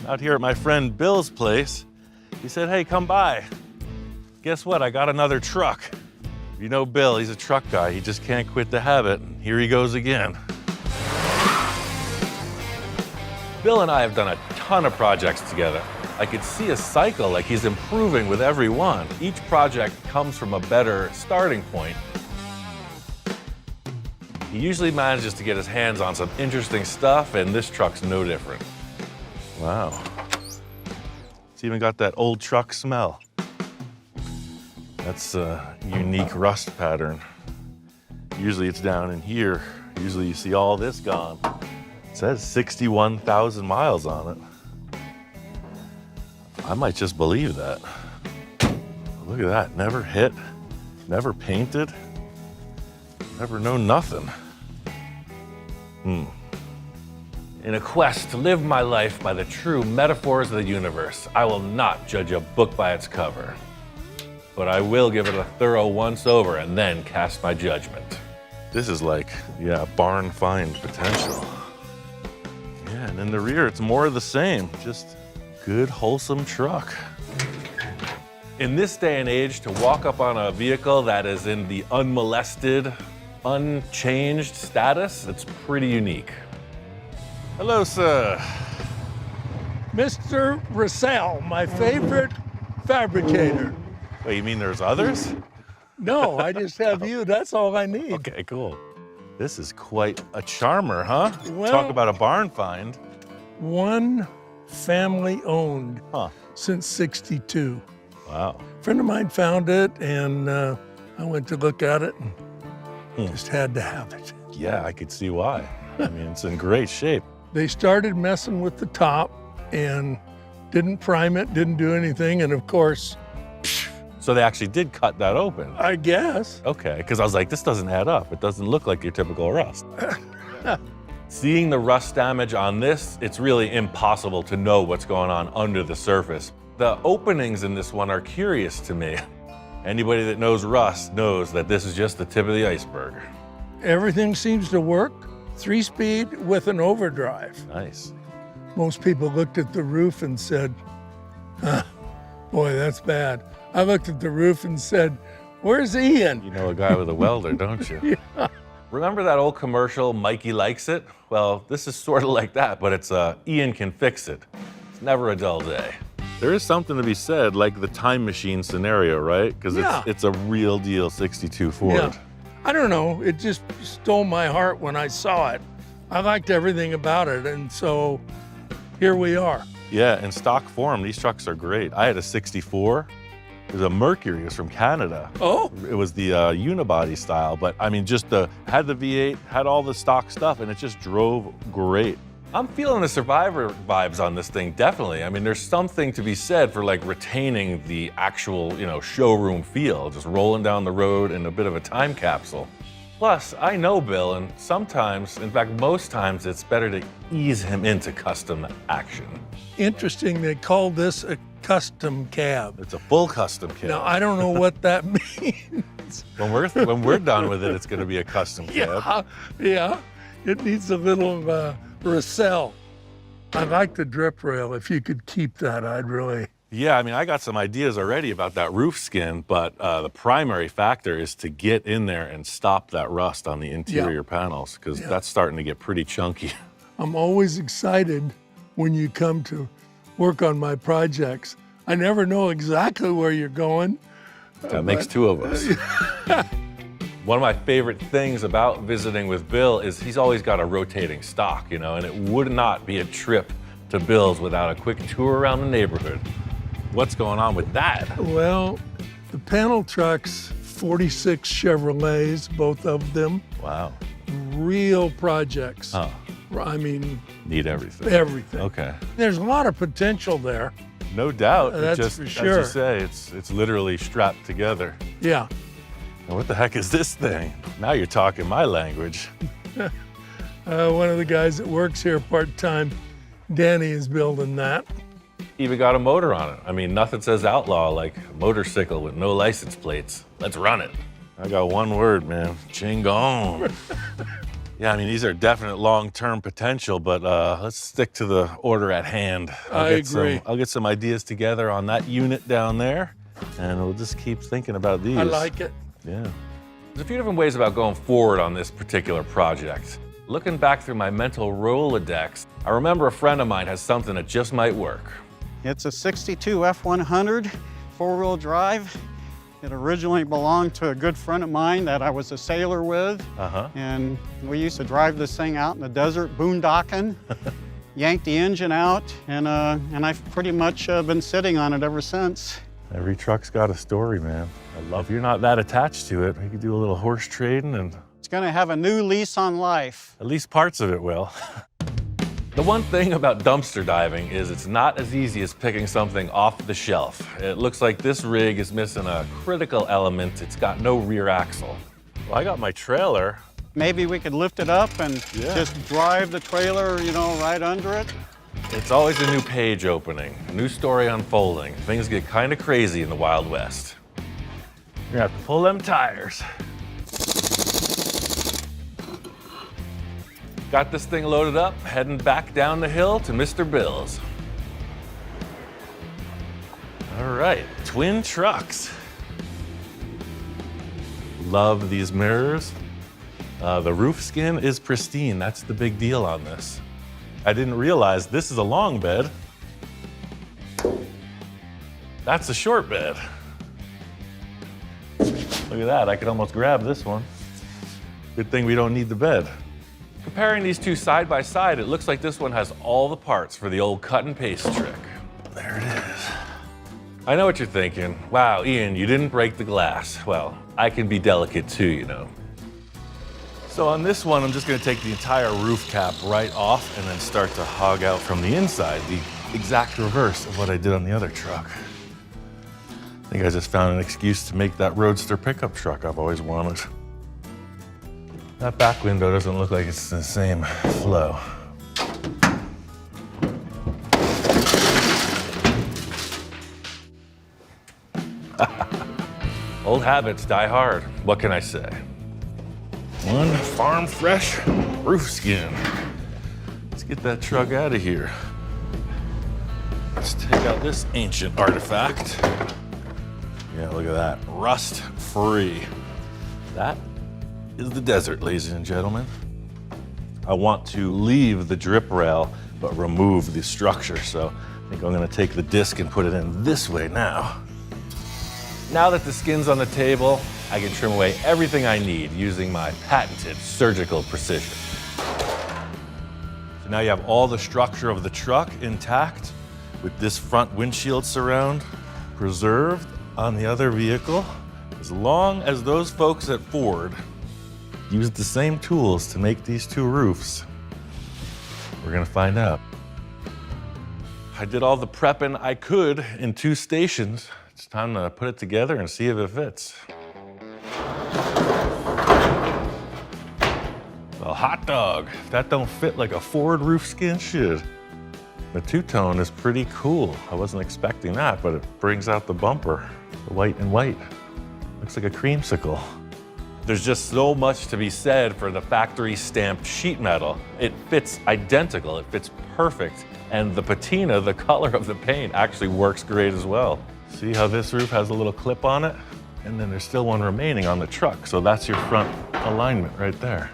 out here at my friend Bill's place. He said, hey, come by. Guess what? I got another truck. You know Bill, he's a truck guy. He just can't quit the habit. And here he goes again. Bill and I have done a ton of projects together. I could see a cycle, like he's improving with every one. Each project comes from a better starting point. He usually manages to get his hands on some interesting stuff, and this truck's no different. Wow. It's even got that old truck smell. That's a unique rust pattern. Usually it's down in here. Usually you see all this gone. It says 61,000 miles on it. I might just believe that. Look at that, never hit, never painted, never known nothing. In a quest to live my life by the true metaphors of the universe, I will not judge a book by its cover, but I will give it a thorough once-over and then cast my judgment. This is like, yeah, barn find potential. Yeah, and in the rear, it's more of the same, just good, wholesome truck. In this day and age, to walk up on a vehicle that is in the unmolested, unchanged status, it's pretty unique. Hello, sir. Mr. Russell, my favorite fabricator. Wait, you mean there's others? No, I just have you. That's all I need. Okay, cool. This is quite a charmer, huh? Well, talk about a barn find. One family owned Huh. since '62. Wow. A friend of mine found it, and I went to look at it and just had to have it. Yeah, I could see why. I mean, it's in great shape. They started messing with the top and didn't prime it, didn't do anything, and of course, So they actually did cut that open. I guess. Okay, because I was like, this doesn't add up. It doesn't look like your typical rust. Seeing the rust damage on this, it's really impossible to know what's going on under the surface. The openings in this one are curious to me. Anybody that knows rust knows that this is just the tip of the iceberg. Everything seems to work. 3-speed with an overdrive. Nice. Most people looked at the roof and said, boy, that's bad. I looked at the roof and said, where's Ian? You know a guy with a welder, don't you? Yeah. Remember that old commercial, Mikey Likes It? Well, this is sort of like that, but it's Ian can fix it. It's never a dull day. There is something to be said, like the time machine scenario, right? Because Yeah. it's a real deal 62 Ford. Yeah. I don't know, it just stole my heart when I saw it. I liked everything about it, and so here we are. Yeah, in stock form, these trucks are great. I had a 64. It was a Mercury. It was from Canada. Oh, It was the unibody style, but I mean, just had the V8, had all the stock stuff, and it just drove great. I'm feeling the Survivor vibes on this thing, definitely. I mean, there's something to be said for like retaining the actual, showroom feel, just rolling down the road in a bit of a time capsule. Plus, I know Bill, and sometimes, in fact, most times, it's better to ease him into custom action. interesting, they call this a custom cab. It's a full custom kit. Now, I don't know what that means. When we're done with it, it's going to be a custom cab. Yeah, it needs a little Russell. I like the drip rail. If you could keep that, I'd really. Yeah, I mean, I got some ideas already about that roof skin, but the primary factor is to get in there and stop that rust on the interior panels, because that's starting to get pretty chunky. I'm always excited when you come to work on my projects. I never know exactly where you're going. That makes two of us. One of my favorite things about visiting with Bill is he's always got a rotating stock, and it would not be a trip to Bill's without a quick tour around the neighborhood. What's going on with that? Well, the panel trucks, 46 Chevrolets, both of them. Wow. Real projects. Huh. I mean, Need everything. everything. Okay. There's a lot of potential there. No doubt. That's It just, for sure. As you say, it's literally strapped together. Yeah. Now, what the heck is this thing? Now you're talking my language. One of the guys that works here part-time, Danny, is building that. Even got a motor on it. I mean, nothing says outlaw like a motorcycle with no license plates. Let's run it. I got one word, man. Chingon. Yeah, I mean, these are definite long-term potential, but let's stick to the order at hand. I agree. I'll get some ideas together on that unit down there, and we'll just keep thinking about these. I like it. Yeah. There's a few different ways about going forward on this particular project. Looking back through my mental Rolodex, I remember a friend of mine has something that just might work. It's a 62 F100 four-wheel drive. It originally belonged to a good friend of mine that I was a sailor with. And we used to drive this thing out in the desert, boondocking, yank the engine out, and I've pretty much been sitting on it ever since. Every truck's got a story, man. If you're not that attached to it, we could do a little horse trading, and It's gonna have a new lease on life. at least parts of it will. The one thing about dumpster diving is it's not as easy as picking something off the shelf. It looks like this rig is missing a critical element. It's got no rear axle. Well, I got my trailer. Maybe we could lift it up and Yeah. just drive the trailer, right under it. It's always a new page opening, a new story unfolding. Things get kind of crazy in the Wild West. You're gonna have to pull them tires. Got this thing loaded up, heading back down the hill to Mr. Bill's. All right, twin trucks. Love these mirrors. The roof skin is pristine. That's the big deal on this. I didn't realize this is a long bed. That's a short bed. Look at that, I could almost grab this one. Good thing we don't need the bed. Comparing these two side by side, it looks like this one has all the parts for the old cut and paste trick. There it is. I know what you're thinking. Wow, Ian, you didn't break the glass. Well, I can be delicate too, So on this one, I'm just gonna take the entire roof cap right off and then start to hog out from the inside, the exact reverse of what I did on the other truck. I think I just found an excuse to make that roadster pickup truck I've always wanted. That back window doesn't look like it's the same flow. Old habits die hard. What can I say? One farm fresh roof skin. Let's get that truck out of here. Let's take out this ancient artifact. Yeah, look at that. Rust free. That is the desert, ladies and gentlemen. I want to leave the drip rail, but remove the structure. So I think I'm gonna take the disc and put it in this way now. Now that the skin's on the table, I can trim away everything I need using my patented surgical precision. So now you have all the structure of the truck intact with this front windshield surround preserved on the other vehicle. As long as those folks at Ford used the same tools to make these two roofs, we're gonna find out. I did all the prepping I could in 2 stations. It's time to put it together and see if it fits. Well, hot dog, if that don't fit like a Ford roof skin should. The two-tone is pretty cool. I wasn't expecting that, but it brings out the bumper, the white and white. Looks like a creamsicle. There's just so much to be said for the factory stamped sheet metal. It fits identical, it fits perfect. And the patina, the color of the paint, actually works great as well. See how this roof has a little clip on it? And then there's still one remaining on the truck. So that's your front alignment right there.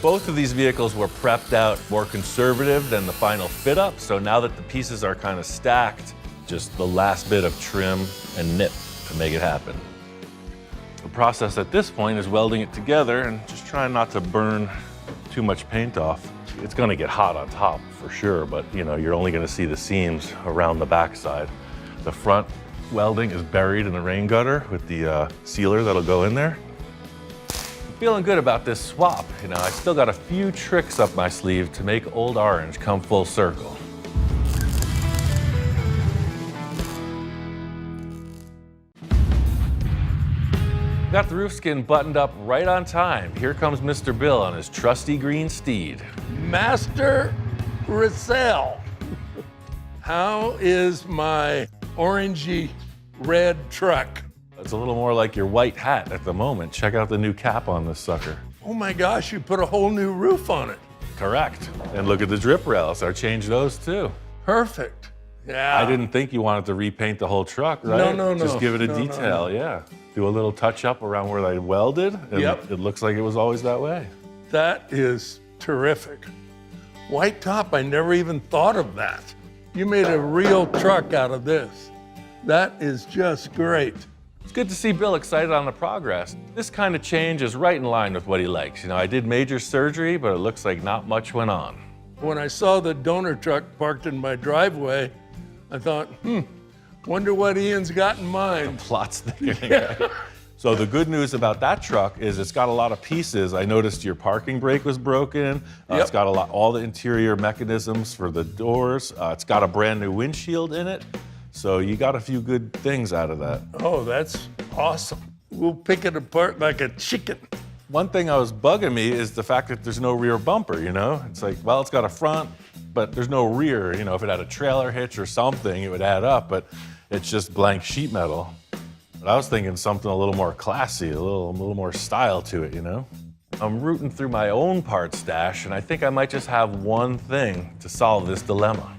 Both of these vehicles were prepped out more conservative than the final fit up. So now that the pieces are kind of stacked, just the last bit of trim and nip to make it happen. The process at this point is welding it together and just trying not to burn too much paint off. It's gonna get hot on top for sure, but you're only gonna see the seams around the backside. The front welding is buried in the rain gutter with the sealer that'll go in there. I'm feeling good about this swap. I still got a few tricks up my sleeve to make Old Orange come full circle. Got the roof skin buttoned up right on time. Here comes Mr. Bill on his trusty green steed. Master Russell, how is my orangey red truck? It's a little more like your white hat at the moment. Check out the new cap on this sucker. Oh my gosh, you put a whole new roof on it. Correct. And look at the drip rails. I changed those too. Perfect. Yeah. I didn't think you wanted to repaint the whole truck, right? No. Just give it a detail, yeah. Do a little touch up around where they welded, and it looks like it was always that way. That is terrific. White top, I never even thought of that. You made a real truck out of this. That is just great. It's good to see Bill excited on the progress. This kind of change is right in line with what he likes. You know, I did major surgery, but it looks like not much went on. When I saw the donor truck parked in my driveway, I thought, wonder what Ian's got in mind. Plot's thickening, right? So the good news about that truck is it's got a lot of pieces. I noticed your parking brake was broken. It's got all the interior mechanisms for the doors. It's got a brand new windshield in it. So you got a few good things out of that. Oh, that's awesome. We'll pick it apart like a chicken. One thing that was bugging me is the fact that there's no rear bumper, you know? It's like, well, it's got a front, but there's no rear. You know, if it had a trailer hitch or something, it would add up, but it's just blank sheet metal. But I was thinking something a little more classy, a little more style to it, you know? I'm rooting through my own part stash, and I think I might just have one thing to solve this dilemma.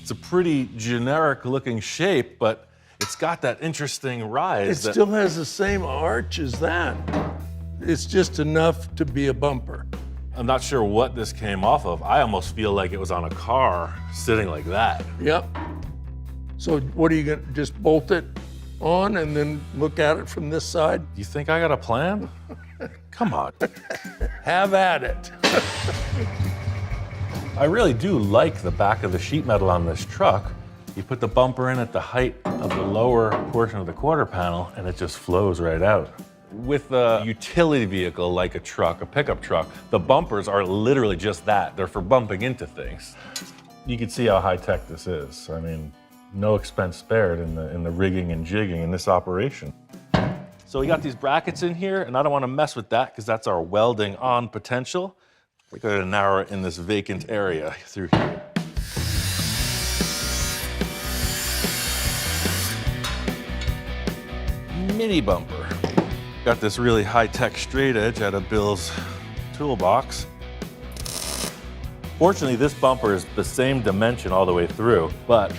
It's a pretty generic looking shape, but it's got that interesting rise. It still has the same arch as that. It's just enough to be a bumper. I'm not sure what this came off of. I almost feel like it was on a car sitting like that. Yep. So what are you gonna, just bolt it on and then look at it from this side? You think I got a plan? Come on. Have at it. I really do like the back of the sheet metal on this truck. You put the bumper in at the height of the lower portion of the quarter panel and it just flows right out. With a utility vehicle like a truck, a pickup truck, the bumpers are literally just that. They're for bumping into things. You can see how high-tech this is. I mean, no expense spared in the rigging and jigging in this operation. So we got these brackets in here, and I don't want to mess with that because that's our welding on potential. We're going to narrow it in this vacant area through here. Mini bumper. Got this really high-tech straight edge out of Bill's toolbox. Fortunately, this bumper is the same dimension all the way through, but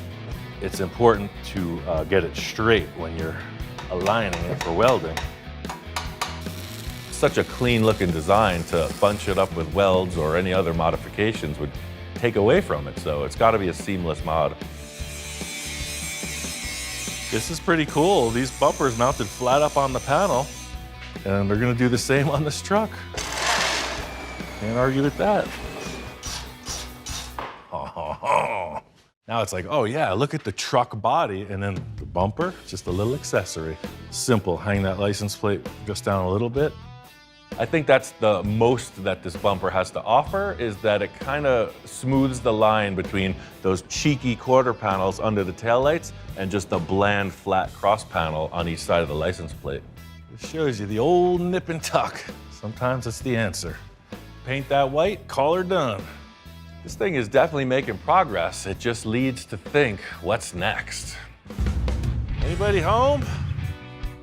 it's important to get it straight when you're aligning it for welding. Such a clean-looking design to bunch it up with welds or any other modifications would take away from it, so it's got to be a seamless mod. This is pretty cool. These bumpers mounted flat up on the panel, and they're going to do the same on this truck. Can't argue with that. Oh. Now it's like, oh yeah, look at the truck body, and then the bumper, just a little accessory. Simple, hang that license plate just down a little bit. I think that's the most that this bumper has to offer, is that it kind of smooths the line between those cheeky quarter panels under the taillights and just a bland flat cross panel on each side of the license plate. It shows you the old nip and tuck. Sometimes it's the answer. Paint that white, call her done. This thing is definitely making progress. It just leads to think, what's next? Anybody home?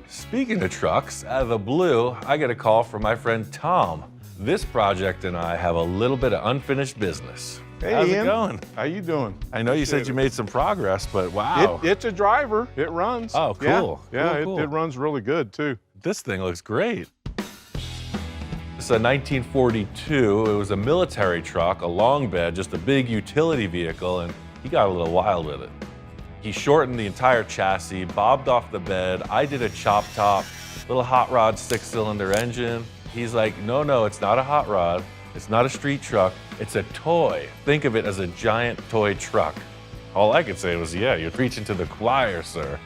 Speaking of trucks, out of the blue, I get a call from my friend Tom. This project and I have a little bit of unfinished business. Hey, how's Ian. it going? How you doing? I know you said you made some progress, but wow. It's a driver. It runs. Oh, cool. Yeah, Cool. It runs really good too. This thing looks great. It's a 1942. It was a military truck, a long bed, just a big utility vehicle, and he got a little wild with it. He shortened the entire chassis, bobbed off the bed. I did a chop top, little hot rod 6-cylinder engine. He's like, no, it's not a hot rod. It's not a street truck. It's a toy. Think of it as a giant toy truck. All I could say was, yeah, you're preaching to the choir, sir.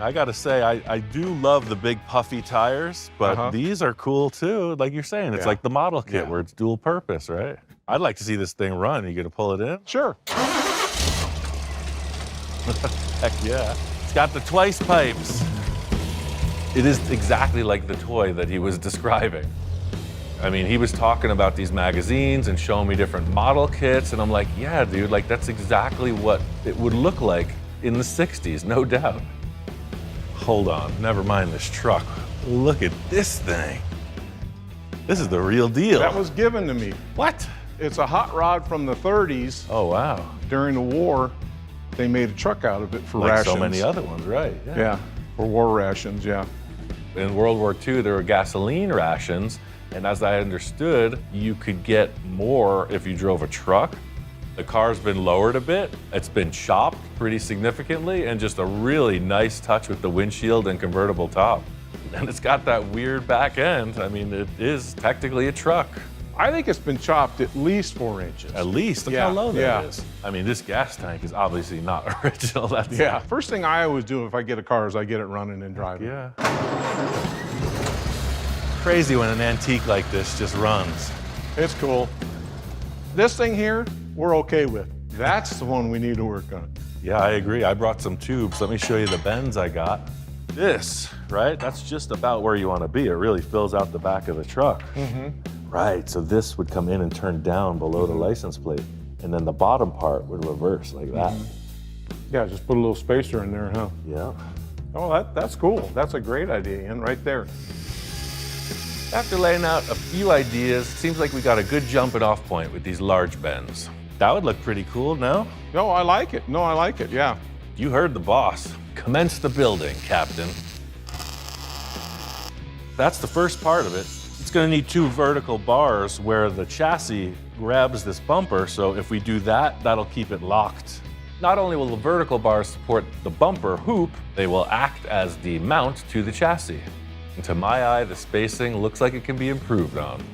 I gotta say, I do love the big puffy tires, but these are cool too. Like you're saying, it's like the model kit where it's dual purpose, right? I'd like to see this thing run. You gonna pull it in? Sure. Heck yeah. It's got the twice pipes. It is exactly like the toy that he was describing. I mean, he was talking about these magazines and showing me different model kits, and I'm like, yeah, dude, like that's exactly what it would look like in the 60s, no doubt. Hold on, never mind this truck. Look at this thing. This is the real deal. That was given to me. What? It's a hot rod from the 30s. Oh, wow. During the war, they made a truck out of it for Like rations. so many other ones, right? Yeah, for war rations, yeah. In World War II, there were gasoline rations, and as I understood, you could get more if you drove a truck. The car's been lowered a bit. It's been chopped pretty significantly, and just a really nice touch with the windshield and convertible top. And it's got that weird back end. I mean, it is technically a truck. I think it's been chopped at least 4 inches. At least, look how low that is. I mean, this gas tank is obviously not original. That's Yeah, first thing I always do if I get a car is I get it running and driving. Yeah. Crazy when an antique like this just runs. It's cool. This thing here, we're okay with. That's the one we need to work on. Yeah, I agree. I brought some tubes. Let me show you the bends I got. This, right? That's just about where you want to be. It really fills out the back of the truck. Right, so this would come in and turn down below the license plate, and then the bottom part would reverse like that. Yeah, just put a little spacer in there, huh? Yeah. Oh, that's cool. That's a great idea, Ian, right there. After laying out a few ideas, it seems like we got a good jumping off point with these large bends. That would look pretty cool, no? No, I like it. No, I like it, yeah. You heard the boss. Commence the building, Captain. That's the first part of it. It's gonna need 2 vertical bars where the chassis grabs this bumper, so if we do that, that'll keep it locked. Not only will the vertical bars support the bumper hoop, they will act as the mount to the chassis. And to my eye, the spacing looks like it can be improved on.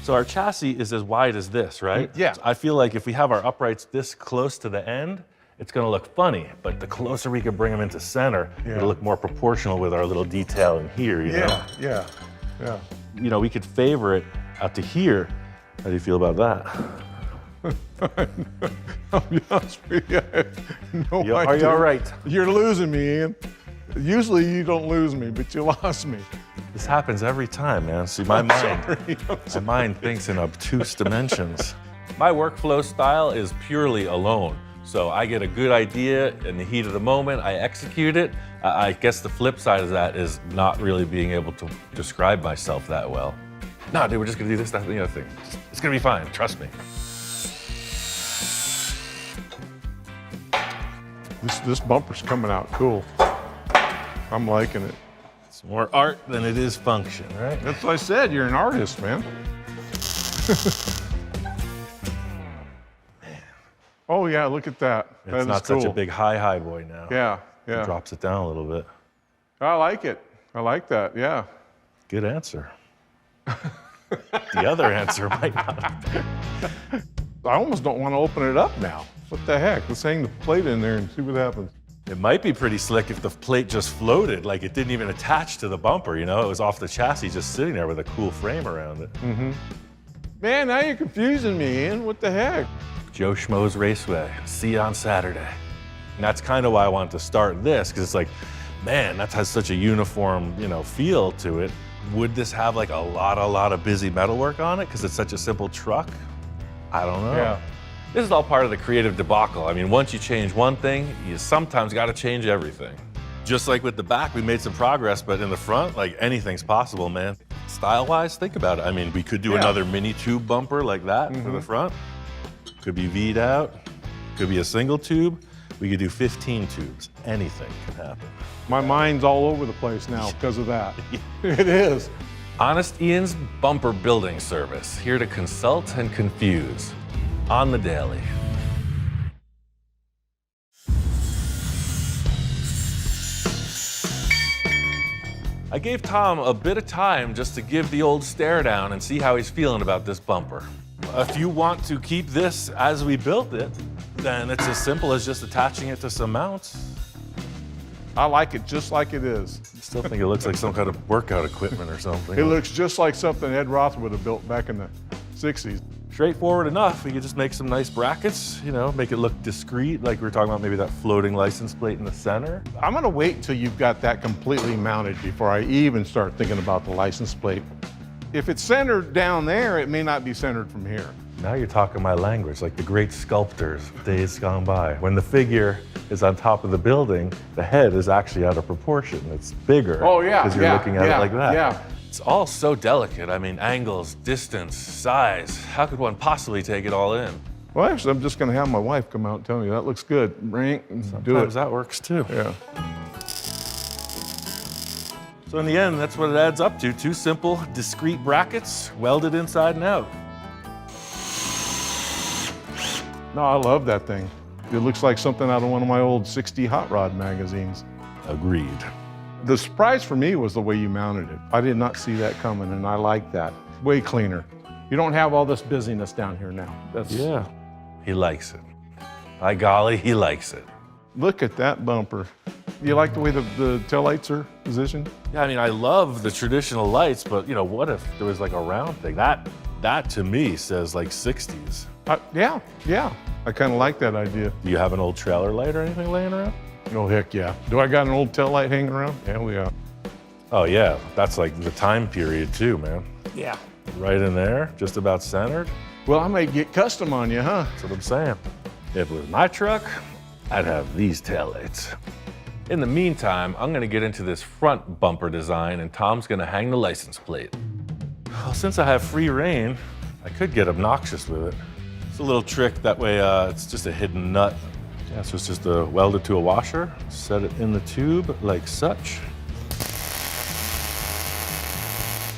So our chassis is as wide as this, right? Yeah. So I feel like if we have our uprights this close to the end, it's gonna look funny, but the closer we can bring them into center, it'll look more proportional with our little detail in here, you know? Yeah. You know, we could favor it out to here. How do you feel about that? I'll be honest with you, I have no idea. Are you all right? You're losing me, Ian. Usually you don't lose me, but you lost me. This happens every time, man. See, my mind thinks in obtuse dimensions. My workflow style is purely alone. So I get a good idea in the heat of the moment, I execute it. I guess the flip side of that is not really being able to describe myself that well. No, dude, we're just gonna do this, that, and the other thing. It's gonna be fine, trust me. This bumper's coming out cool. I'm liking it. It's more art than it is function, right? That's what I said, you're an artist, man. Oh yeah, look at that. It's not such a big high boy now. Yeah. It drops it down a little bit. I like it. I like that, yeah. Good answer. The other answer might not. I almost don't want to open it up now. What the heck? Let's hang the plate in there and see what happens. It might be pretty slick if the plate just floated, like it didn't even attach to the bumper, you know? It was off the chassis just sitting there with a cool frame around it. Man, now you're confusing me, Ian. What the heck? Joe Schmo's Raceway, see you on Saturday. And that's kind of why I wanted to start this, because it's like, man, that has such a uniform, you know, feel to it. Would this have like a lot of busy metalwork on it because it's such a simple truck? I don't know. Yeah. This is all part of the creative debacle. I mean, once you change one thing, you sometimes got to change everything. Just like with the back, we made some progress, but in the front, like anything's possible, man. Style-wise, think about it. I mean, we could do another mini tube bumper like that for the front. Could be V'd out, could be a single tube. We could do 15 tubes. Anything can happen. My mind's all over the place now because of that. It is. Honest Ian's Bumper Building Service, here to consult and confuse. On the daily. I gave Tom a bit of time just to give the old stare down and see how he's feeling about this bumper. If you want to keep this as we built it, then it's as simple as just attaching it to some mounts. I like it just like it is. I still think it looks like some kind of workout equipment or something. It looks just like something Ed Roth would have built back in the 60s. Straightforward enough. We could just make some nice brackets, you know, make it look discreet, like we were talking about maybe that floating license plate in the center. I'm gonna wait till you've got that completely mounted before I even start thinking about the license plate. If it's centered down there, it may not be centered from here. Now you're talking my language, like the great sculptors of days gone by. When the figure is on top of the building, the head is actually out of proportion. It's bigger. Oh yeah, because you're looking at it like that. Yeah, It's all so delicate. I mean, angles, distance, size. How could one possibly take it all in? Well, actually, I'm just going to have my wife come out and tell me that looks good. Rank and do it. Sometimes that works too. Yeah. So in the end, that's what it adds up to. 2 simple, discrete brackets, welded inside and out. No, I love that thing. It looks like something out of one of my old 60 hot rod magazines. Agreed. The surprise for me was the way you mounted it. I did not see that coming, and I like that. Way cleaner. You don't have all this busyness down here now. Yeah. He likes it. By golly, he likes it. Look at that bumper. You like the way the taillights are positioned? Yeah, I mean, I love the traditional lights, but you know, what if there was like a round thing? That to me says like 60s. Yeah. I kind of like that idea. Do you have an old trailer light or anything laying around? Oh, heck yeah. Do I got an old taillight hanging around? Hell yeah. Oh yeah, that's like the time period too, man. Yeah. Right in there, just about centered. Well, I may get custom on you, huh? That's what I'm saying. If it was my truck, I'd have these taillights. In the meantime, I'm gonna get into this front bumper design and Tom's gonna hang the license plate. Well, since I have free reign, I could get obnoxious with it. It's a little trick, that way it's just a hidden nut. Yeah, so it's just welded to a washer, set it in the tube like such.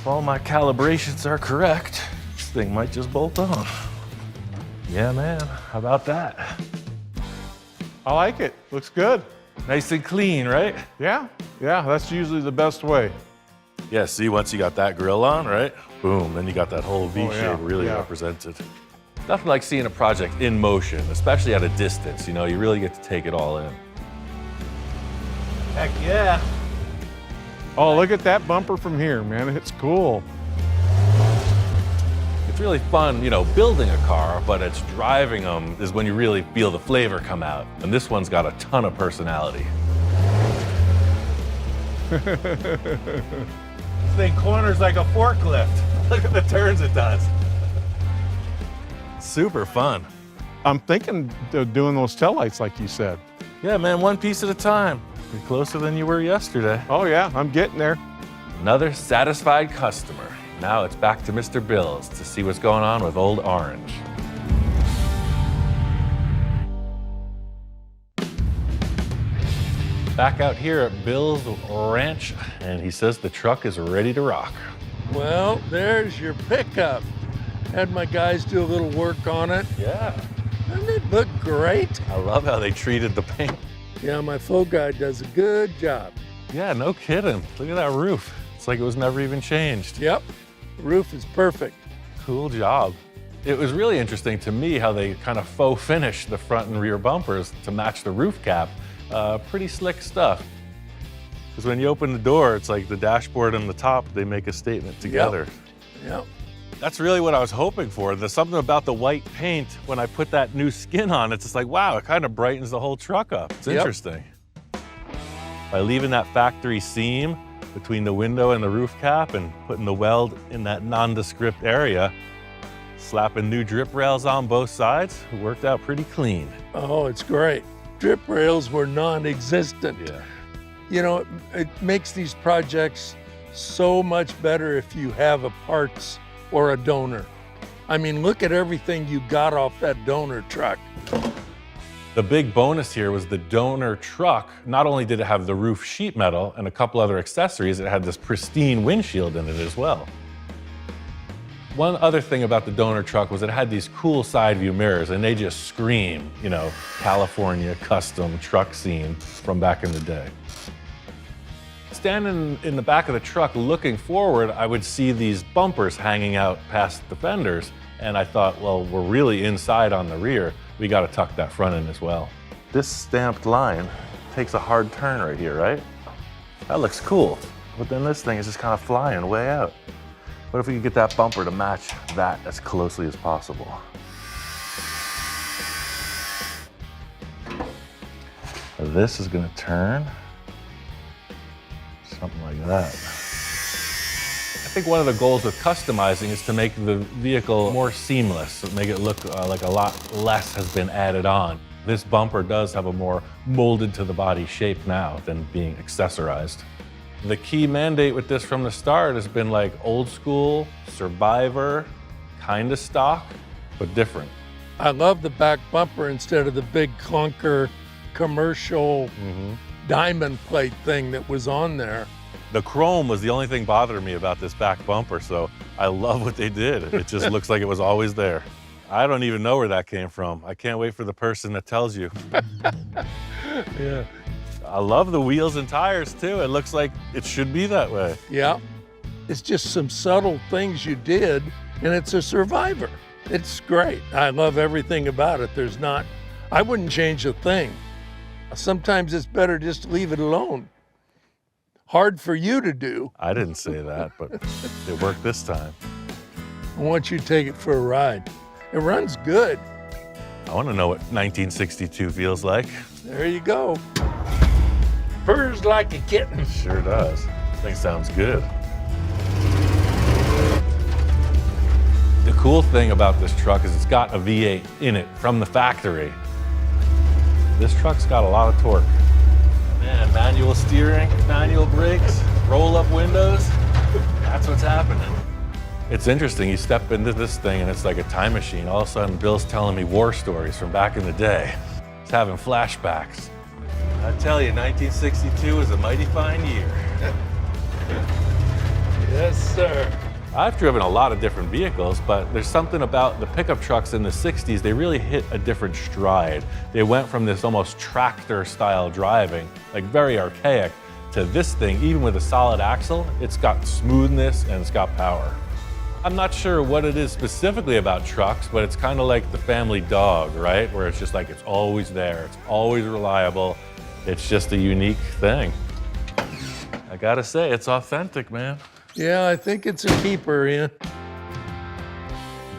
If all my calibrations are correct, this thing might just bolt on. Yeah, man, how about that? I like it. Looks good. Nice and clean, right? Yeah, that's usually the best way. Yeah, see, once you got that grill on, right? Boom, then you got that whole V shape yeah, really yeah. represented. Nothing like seeing a project in motion, especially at a distance, you know, you really get to take it all in. Heck yeah. Oh, look at that bumper from here, man. It's cool. It's really fun, you know, building a car, but it's driving them is when you really feel the flavor come out. And this one's got a ton of personality. This thing corners like a forklift. Look at the turns it does. Super fun. I'm thinking of doing those taillights like you said. Yeah, man, one piece at a time. You're closer than you were yesterday. Oh yeah, I'm getting there. Another satisfied customer. Now it's back to Mr. Bill's to see what's going on with Old Orange. Back out here at Bill's Ranch, and he says the truck is ready to rock. Well, there's your pickup. Had my guys do a little work on it. Yeah. Doesn't it look great? I love how they treated the paint. Yeah, my faux guy does a good job. Yeah, no kidding. Look at that roof. It's like it was never even changed. Yep, the roof is perfect. Cool job. It was really interesting to me how they kind of faux finished the front and rear bumpers to match the roof cap. Pretty slick stuff. Because when you open the door, it's like the dashboard and the top, they make a statement together. Yep. That's really what I was hoping for. There's something about the white paint when I put that new skin on, it's just like, wow, it kind of brightens the whole truck up. It's interesting. By leaving that factory seam between the window and the roof cap and putting the weld in that nondescript area, slapping new drip rails on both sides, it worked out pretty clean. Oh, it's great. Drip rails were non-existent. Yeah. You know, it makes these projects so much better if you have a parts or a donor. I mean, look at everything you got off that donor truck. The big bonus here was the donor truck. Not only did it have the roof sheet metal and a couple other accessories, it had this pristine windshield in it as well. One other thing about the donor truck was it had these cool side view mirrors, and they just scream, you know, California custom truck scene from back in the day. Standing in the back of the truck looking forward, I would see these bumpers hanging out past the fenders, and I thought, well, we're really inside on the rear. We got to tuck that front in as well. This stamped line takes a hard turn right here, right? That looks cool, but then this thing is just kind of flying way out. What if we could get that bumper to match that as closely as possible? This is going to turn. Something like that. I think one of the goals with customizing is to make the vehicle more seamless, make it look like a lot less has been added on. This bumper does have a more molded to the body shape now than being accessorized. The key mandate with this from the start has been like old school, survivor, kind of stock, but different. I love the back bumper instead of the big clunker commercial diamond plate thing that was on there. The chrome was the only thing bothering me about this back bumper, so I love what they did. It just looks like it was always there. I don't even know where that came from. I can't wait for the person that tells you. Yeah. I love the wheels and tires too. It looks like it should be that way. Yeah. It's just some subtle things you did, and it's a survivor. It's great. I love everything about it. I wouldn't change a thing. Sometimes it's better just to leave it alone. Hard for you to do. I didn't say that, but it worked this time. I want you to take it for a ride. It runs good. I want to know what 1962 feels like. There you go. Purrs like a kitten. Sure does. This thing sounds good. The cool thing about this truck is it's got a V8 in it from the factory. This truck's got a lot of torque. Man, manual steering, manual brakes, roll-up windows. That's what's happening. It's interesting, you step into this thing and it's like a time machine. All of a sudden, Bill's telling me war stories from back in the day. He's having flashbacks. I tell you, 1962 was a mighty fine year. Yes, sir. I've driven a lot of different vehicles, but there's something about the pickup trucks in the 60s, they really hit a different stride. They went from this almost tractor style driving, like very archaic, to this thing, even with a solid axle, it's got smoothness and it's got power. I'm not sure what it is specifically about trucks, but it's kind of like the family dog, right? Where it's just like, it's always there, it's always reliable. It's just a unique thing. I gotta say, it's authentic, man. Yeah, I think it's a keeper, Ian.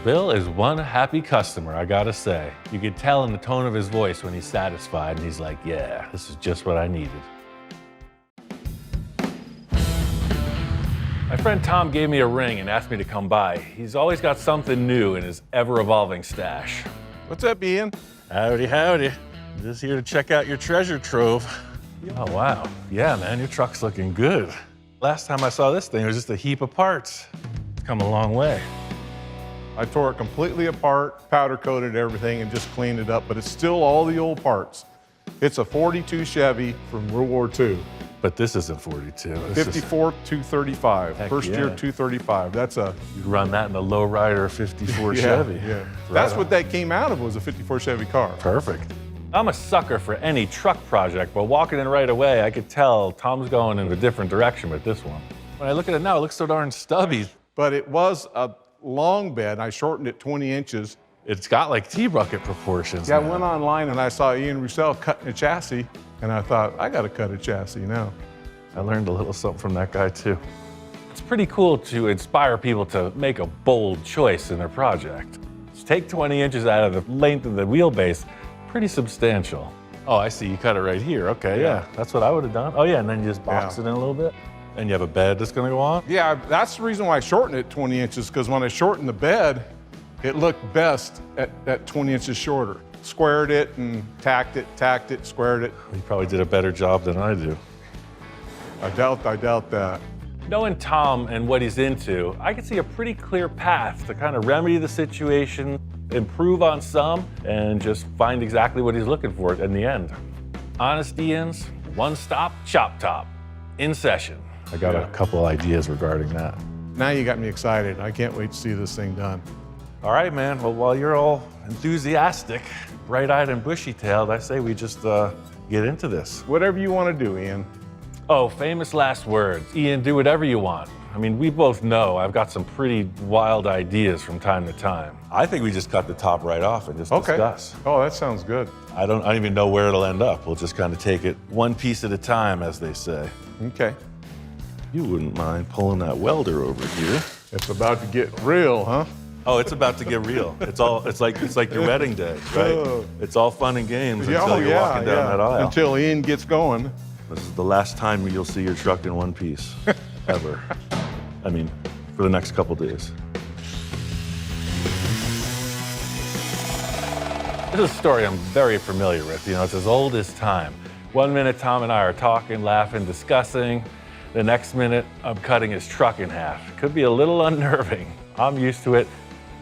Bill is one happy customer, I gotta say. You could tell in the tone of his voice when he's satisfied and he's like, yeah, this is just what I needed. My friend Tom gave me a ring and asked me to come by. He's always got something new in his ever-evolving stash. What's up, Ian? Howdy, howdy. Just here to check out your treasure trove. Oh, wow. Yeah, man, your truck's looking good. Last time I saw this thing, it was just a heap of parts. It's come a long way. I tore it completely apart, powder coated everything, and just cleaned it up, but it's still all the old parts. It's a 42 Chevy from World War II. But this isn't 42. This 54 235, first year 235. That's a... You run that in the lowrider 54 Chevy. Yeah. Right That's on. what that came out of, was a 54 Chevy car. Perfect. I'm a sucker for any truck project, but walking in right away, I could tell Tom's going in a different direction with this one. When I look at it now, it looks so darn stubby. But it was a long bed. I shortened it 20 inches. It's got like T-bucket proportions. Yeah, now. I went online and I saw Ian Roussel cutting a chassis, and I thought, I gotta cut a chassis now. I learned a little something from that guy too. It's pretty cool to inspire people to make a bold choice in their project. Just take 20 inches out of the length of the wheelbase, pretty substantial. Oh, I see, you cut it right here. Okay, yeah, that's what I would have done. Oh yeah, and then you just box it in a little bit. And you have a bed that's gonna go on? Yeah, that's the reason why I shortened it 20 inches, because when I shortened the bed, it looked best at 20 inches shorter. Squared it and tacked it, squared it. You probably did a better job than I do. I doubt that. Knowing Tom and what he's into, I can see a pretty clear path to kind of remedy the situation, improve on some, and just find exactly what he's looking for in the end. Honest Ian's one-stop chop top in session. I got a couple ideas regarding that. Now you got me excited. I can't wait to see this thing done. All right, man. Well, while you're all enthusiastic, bright-eyed and bushy-tailed, I say we just get into this. Whatever you want to do, Ian. Oh, famous last words. Ian, do whatever you want. I mean, we both know I've got some pretty wild ideas from time to time. I think we just cut the top right off and just discuss. Oh, that sounds good. I don't even know where it'll end up. We'll just kind of take it one piece at a time, as they say. Okay. You wouldn't mind pulling that welder over here. It's about to get real, huh? Oh, it's about to get real. It's like your wedding day, right? It's all fun and games until you're walking down that aisle. Until Ian gets going. This is the last time you'll see your truck in one piece, ever. I mean, for the next couple days. This is a story I'm very familiar with. You know, it's as old as time. One minute, Tom and I are talking, laughing, discussing. The next minute, I'm cutting his truck in half. It could be a little unnerving. I'm used to it,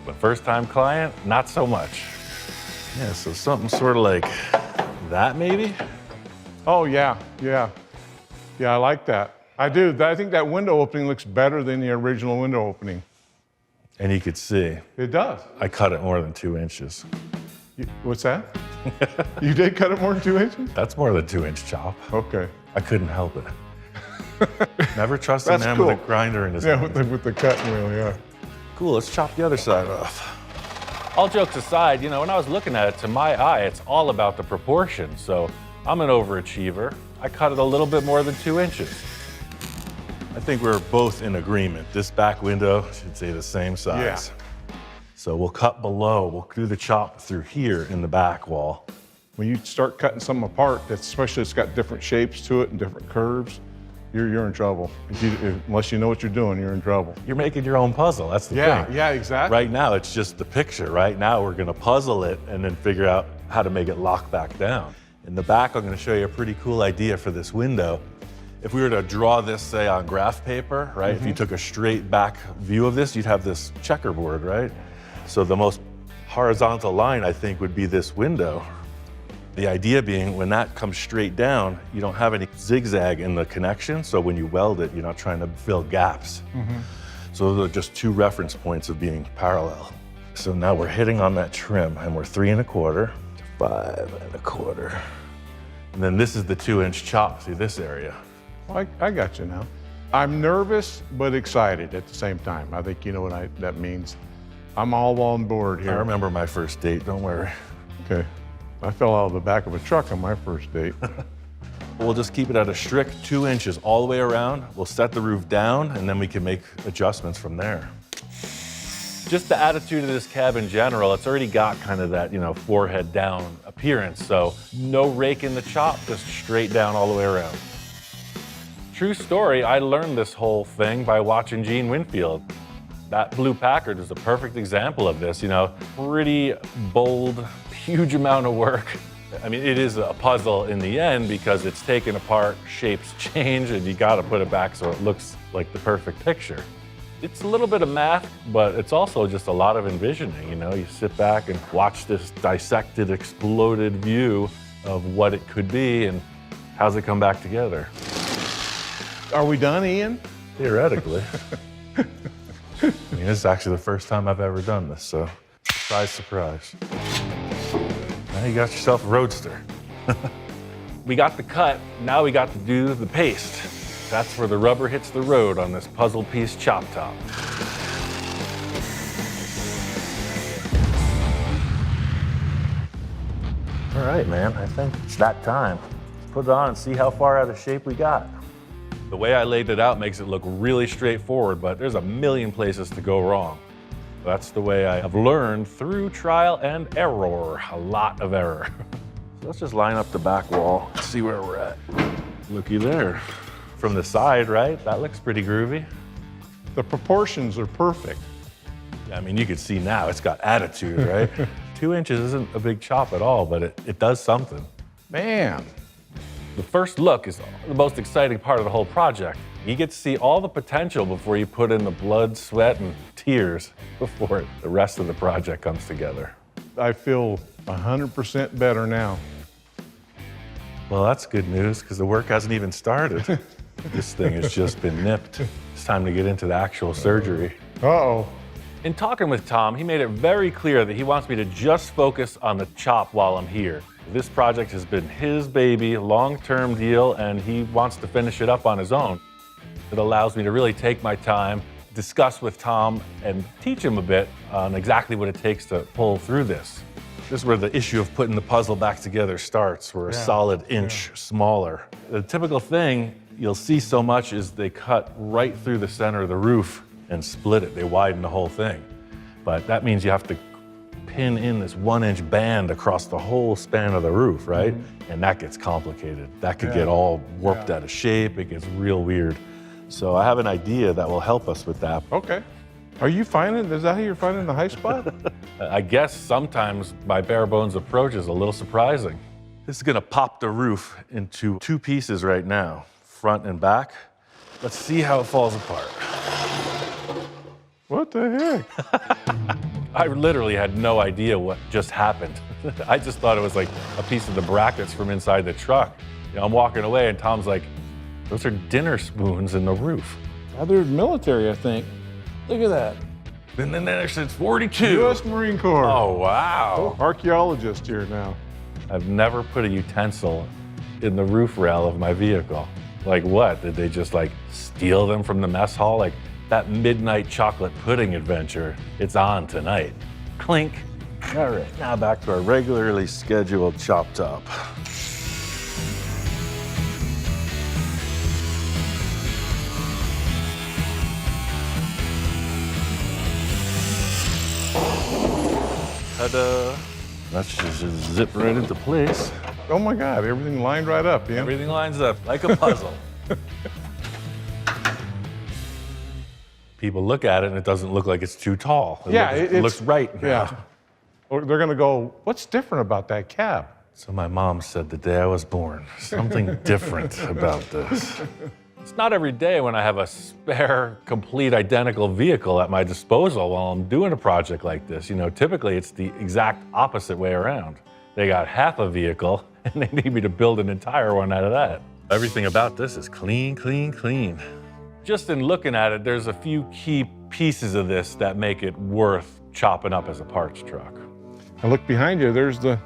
but first-time client, not so much. Yeah, so something sort of like that, maybe? Oh, yeah, yeah. Yeah, I like that. I do. I think that window opening looks better than the original window opening. And you could see, It does. I cut it more than 2 inches. What's that? You did cut it more than 2 inches? That's more than 2-inch chop. Okay. I couldn't help it. Never trust a That's man cool. with a grinder in his Yeah, hand. with the cutting wheel, yeah. Cool, let's chop the other side off. All jokes aside, when I was looking at it, to my eye, it's all about the proportion. So I'm an overachiever. I cut it a little bit more than 2 inches. I think we're both in agreement. This back window should stay the same size. Yeah. So we'll cut below. We'll do the chop through here in the back wall. When you start cutting something apart, especially it's got different shapes to it and different curves, you're in trouble. Unless you know what you're doing, you're in trouble. You're making your own puzzle. That's the thing. Yeah, exactly. Right now, it's just the picture. Right now, we're gonna puzzle it and then figure out how to make it lock back down. In the back, I'm gonna show you a pretty cool idea for this window. If we were to draw this, say, on graph paper, right? If you took a straight back view of this, you'd have this checkerboard, right? So the most horizontal line, I think, would be this window. The idea being, when that comes straight down, you don't have any zigzag in the connection, so when you weld it, you're not trying to fill gaps. So those are just 2 reference points of being parallel. So now we're hitting on that trim, and we're 3 1/4 to 5 1/4. And then this is the 2-inch chop through this area. Well, I got you now. I'm nervous but excited at the same time. I think you know what that means. I'm all on board here. I remember my first date, don't worry. Okay. I fell out of the back of a truck on my first date. We'll just keep it at a strict 2 inches all the way around. We'll set the roof down, and then we can make adjustments from there. Just the attitude of this cab in general, it's already got kind of that, forehead down appearance. So no rake in the chop, just straight down all the way around. True story, I learned this whole thing by watching Gene Winfield. That blue Packard is a perfect example of this, pretty bold, huge amount of work. I mean, it is a puzzle in the end because it's taken apart, shapes change, and you gotta put it back so it looks like the perfect picture. It's a little bit of math, but it's also just a lot of envisioning, You sit back and watch this dissected, exploded view of what it could be and how's it come back together. Are we done, Ian? Theoretically. I mean, this is actually the first time I've ever done this, so surprise, surprise. Now you got yourself a roadster. We got the cut, now we got to do the paste. That's where the rubber hits the road on this puzzle piece chop top. All right, man, I think it's that time. Let's put it on and see how far out of shape we got. The way I laid it out makes it look really straightforward, but there's a million places to go wrong. That's the way I have learned through trial and error, a lot of error. So let's just line up the back wall, see where we're at. Looky there. From the side, right? That looks pretty groovy. The proportions are perfect. I mean, you can see now it's got attitude, right? 2 inches isn't a big chop at all, but it does something. Man. The first look is the most exciting part of the whole project. You get to see all the potential before you put in the blood, sweat, and tears before the rest of the project comes together. I feel 100% better now. Well, that's good news because the work hasn't even started. This thing has just been nipped. It's time to get into the actual surgery. Uh-oh. In talking with Tom, he made it very clear that he wants me to just focus on the chop while I'm here. This project has been his baby, long-term deal, and he wants to finish it up on his own. It allows me to really take my time, discuss with Tom, and teach him a bit on exactly what it takes to pull through this. This is where the issue of putting the puzzle back together starts. We're a solid inch smaller. The typical thing you'll see so much is they cut right through the center of the roof and split it. They widen the whole thing. But that means you have to pin in this 1-inch band across the whole span of the roof, right? And that gets complicated. That could get all warped out of shape. It gets real weird. So I have an idea that will help us with that. Okay. Are you is that how you're finding the high spot? I guess sometimes my bare bones approach is a little surprising. This is gonna pop the roof into 2 pieces right now, front and back. Let's see how it falls apart. What the heck? I literally had no idea what just happened. I just thought it was like a piece of the brackets from inside the truck. You know, I'm walking away and Tom's like, those are dinner spoons in the roof. Other military, I think. Look at that. And then there says 42. U.S. Marine Corps. Oh, wow. Archaeologist here now. I've never put a utensil in the roof rail of my vehicle. Like what? Did they just like steal them from the mess hall? Like that midnight chocolate pudding adventure, it's on tonight. Clink. All right, now back to our regularly scheduled chop top. Ta-da. That's just zip right into place. Oh my God, everything lined right up, yeah? Everything lines up like a puzzle. People look at it and it doesn't look like it's too tall. It looks right now. Yeah. Or they're gonna go, what's different about that cab? So my mom said the day I was born, something different about this. It's not every day when I have a spare, complete, identical vehicle at my disposal while I'm doing a project like this. You know, typically it's the exact opposite way around. They got half a vehicle and they need me to build an entire one out of that. Everything about this is clean, clean, clean. Just in looking at it, there's a few key pieces of this that make it worth chopping up as a parts truck. And look behind you, there's the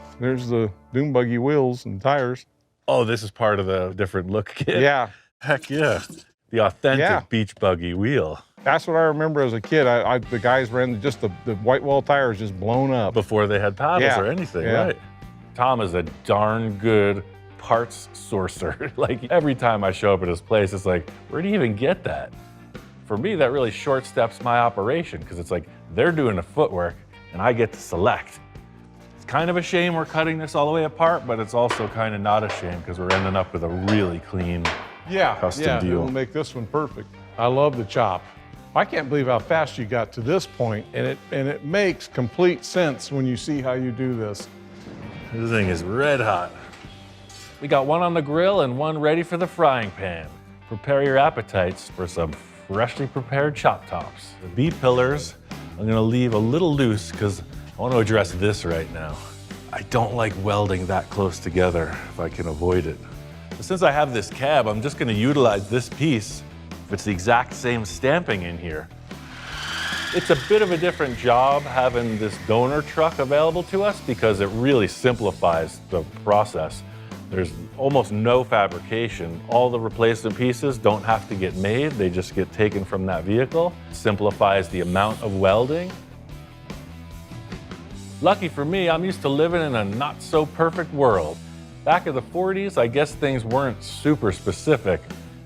dune buggy wheels and tires. Oh, this is part of the different look kit? Yeah. Heck yeah. The authentic beach buggy wheel. That's what I remember as a kid. The guys ran just the white wall tires just blown up. Before they had paddles or anything, right? Tom is a darn good parts sourcer. Like every time I show up at his place, it's like, where do you even get that? For me, that really short steps my operation because it's like they're doing the footwork and I get to select. It's kind of a shame we're cutting this all the way apart, but it's also kind of not a shame because we're ending up with a really clean custom deal. It'll make this one perfect. I love the chop. I can't believe how fast you got to this point, and it makes complete sense when you see how you do this. This thing is red hot. We got one on the grill and one ready for the frying pan. Prepare your appetites for some freshly prepared chop tops. The B-pillars, I'm gonna leave a little loose because I want to address this right now. I don't like welding that close together if I can avoid it. But since I have this cab, I'm just gonna utilize this piece if it's the exact same stamping in here. It's a bit of a different job having this donor truck available to us because it really simplifies the process. There's almost no fabrication. All the replacement pieces don't have to get made. They just get taken from that vehicle. Simplifies the amount of welding. Lucky for me, I'm used to living in a not so perfect world. Back in the 40s, I guess things weren't super specific.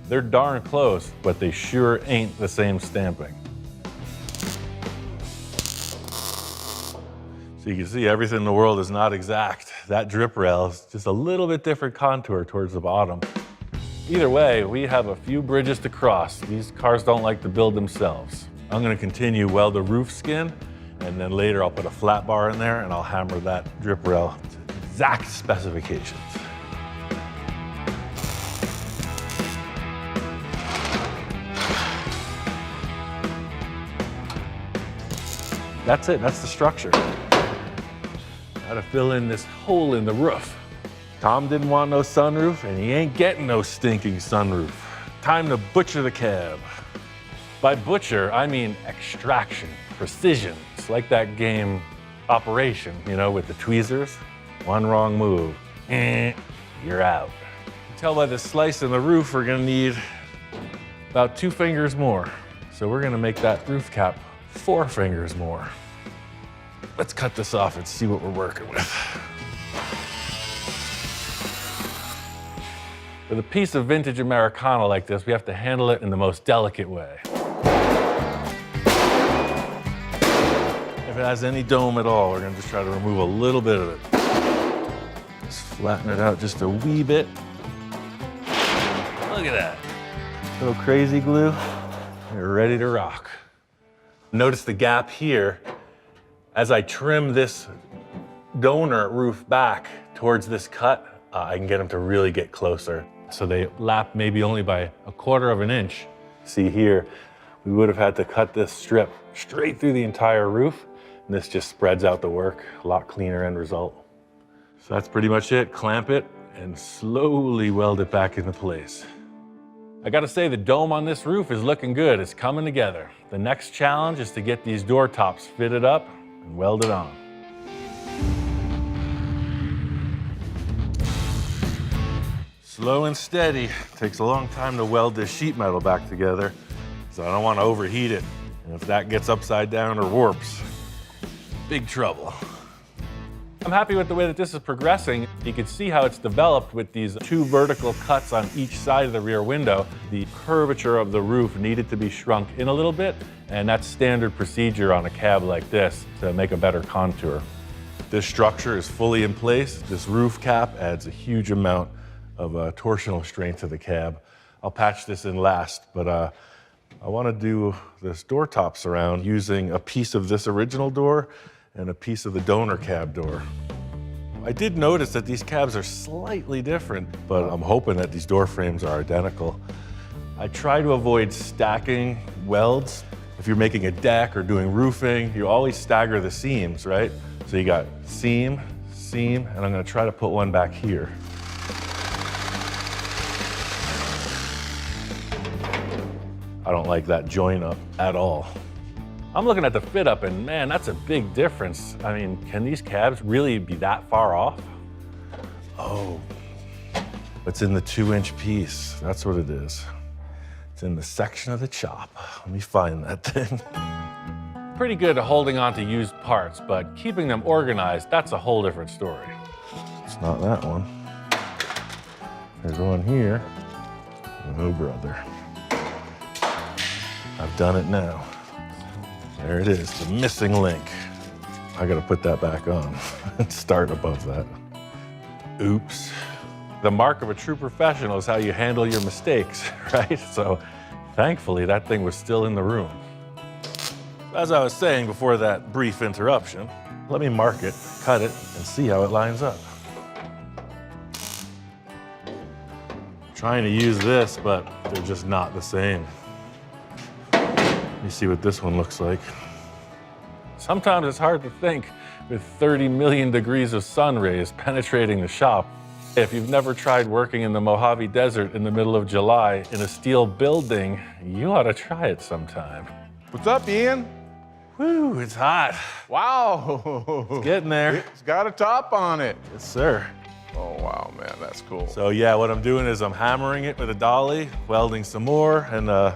They're darn close, but they sure ain't the same stamping. So you can see everything in the world is not exact. That drip rail is just a little bit different contour towards the bottom. Either way, we have a few bridges to cross. These cars don't like to build themselves. I'm gonna continue weld the roof skin, and then later I'll put a flat bar in there and I'll hammer that drip rail to exact specifications. That's it, that's the structure. Gotta fill in this hole in the roof. Tom didn't want no sunroof, and he ain't getting no stinking sunroof. Time to butcher the cab. By butcher, I mean extraction, precision. It's like that game Operation, you know, with the tweezers. One wrong move, you're out. You can tell by the slice in the roof, we're gonna need about 2 fingers more. So we're gonna make that roof cap 4 fingers more. Let's cut this off and see what we're working with. With a piece of vintage Americana like this, we have to handle it in the most delicate way. If it has any dome at all, we're gonna just try to remove a little bit of it. Just flatten it out just a wee bit. Look at that. Little crazy glue. We're ready to rock. Notice the gap here. As I trim this donor roof back towards this cut, I can get them to really get closer. So they lap maybe only by 1/4 of an inch See here, we would have had to cut this strip straight through the entire roof, and this just spreads out the work, a lot cleaner end result. So that's pretty much it. Clamp it and slowly weld it back into place. I gotta say, the dome on this roof is looking good. It's coming together. The next challenge is to get these door tops fitted up and welded on. Slow and steady. Takes a long time to weld this sheet metal back together, so I don't want to overheat it. And if that gets upside down or warps, big trouble. I'm happy with the way that this is progressing. You can see how it's developed with these 2 vertical cuts on each side of the rear window. The curvature of the roof needed to be shrunk in a little bit, and that's standard procedure on a cab like this to make a better contour. This structure is fully in place. This roof cap adds a huge amount of torsional strength to the cab. I'll patch this in last, but I want to do this door top surround using a piece of this original door and a piece of the donor cab door. I did notice that these cabs are slightly different, but I'm hoping that these door frames are identical. I try to avoid stacking welds. If you're making a deck or doing roofing, you always stagger the seams, right? So you got seam, seam, and I'm gonna try to put one back here. I don't like that join up at all. I'm looking at the fit up and man, that's a big difference. I mean, can these cabs really be that far off? Oh, it's in the 2-inch piece. That's what it is. It's in the section of the chop. Let me find that thing. Pretty good at holding on to used parts, but keeping them organized, that's a whole different story. It's not that one. There's one here. Oh, brother. I've done it now. There it is, the missing link. I gotta put that back on and start above that. Oops. The mark of a true professional is how you handle your mistakes, right? So thankfully that thing was still in the room. As I was saying before that brief interruption, let me mark it, cut it, and see how it lines up. I'm trying to use this, but they're just not the same. Let me see what this one looks like. Sometimes it's hard to think with 30 million degrees of sun rays penetrating the shop. If you've never tried working in the Mojave Desert in the middle of July in a steel building, you ought to try it sometime. What's up, Ian? Whew, it's hot. Wow. It's getting there. It's got a top on it. Yes, sir. Oh, wow, man, that's cool. So yeah, what I'm doing is I'm hammering it with a dolly, welding some more, and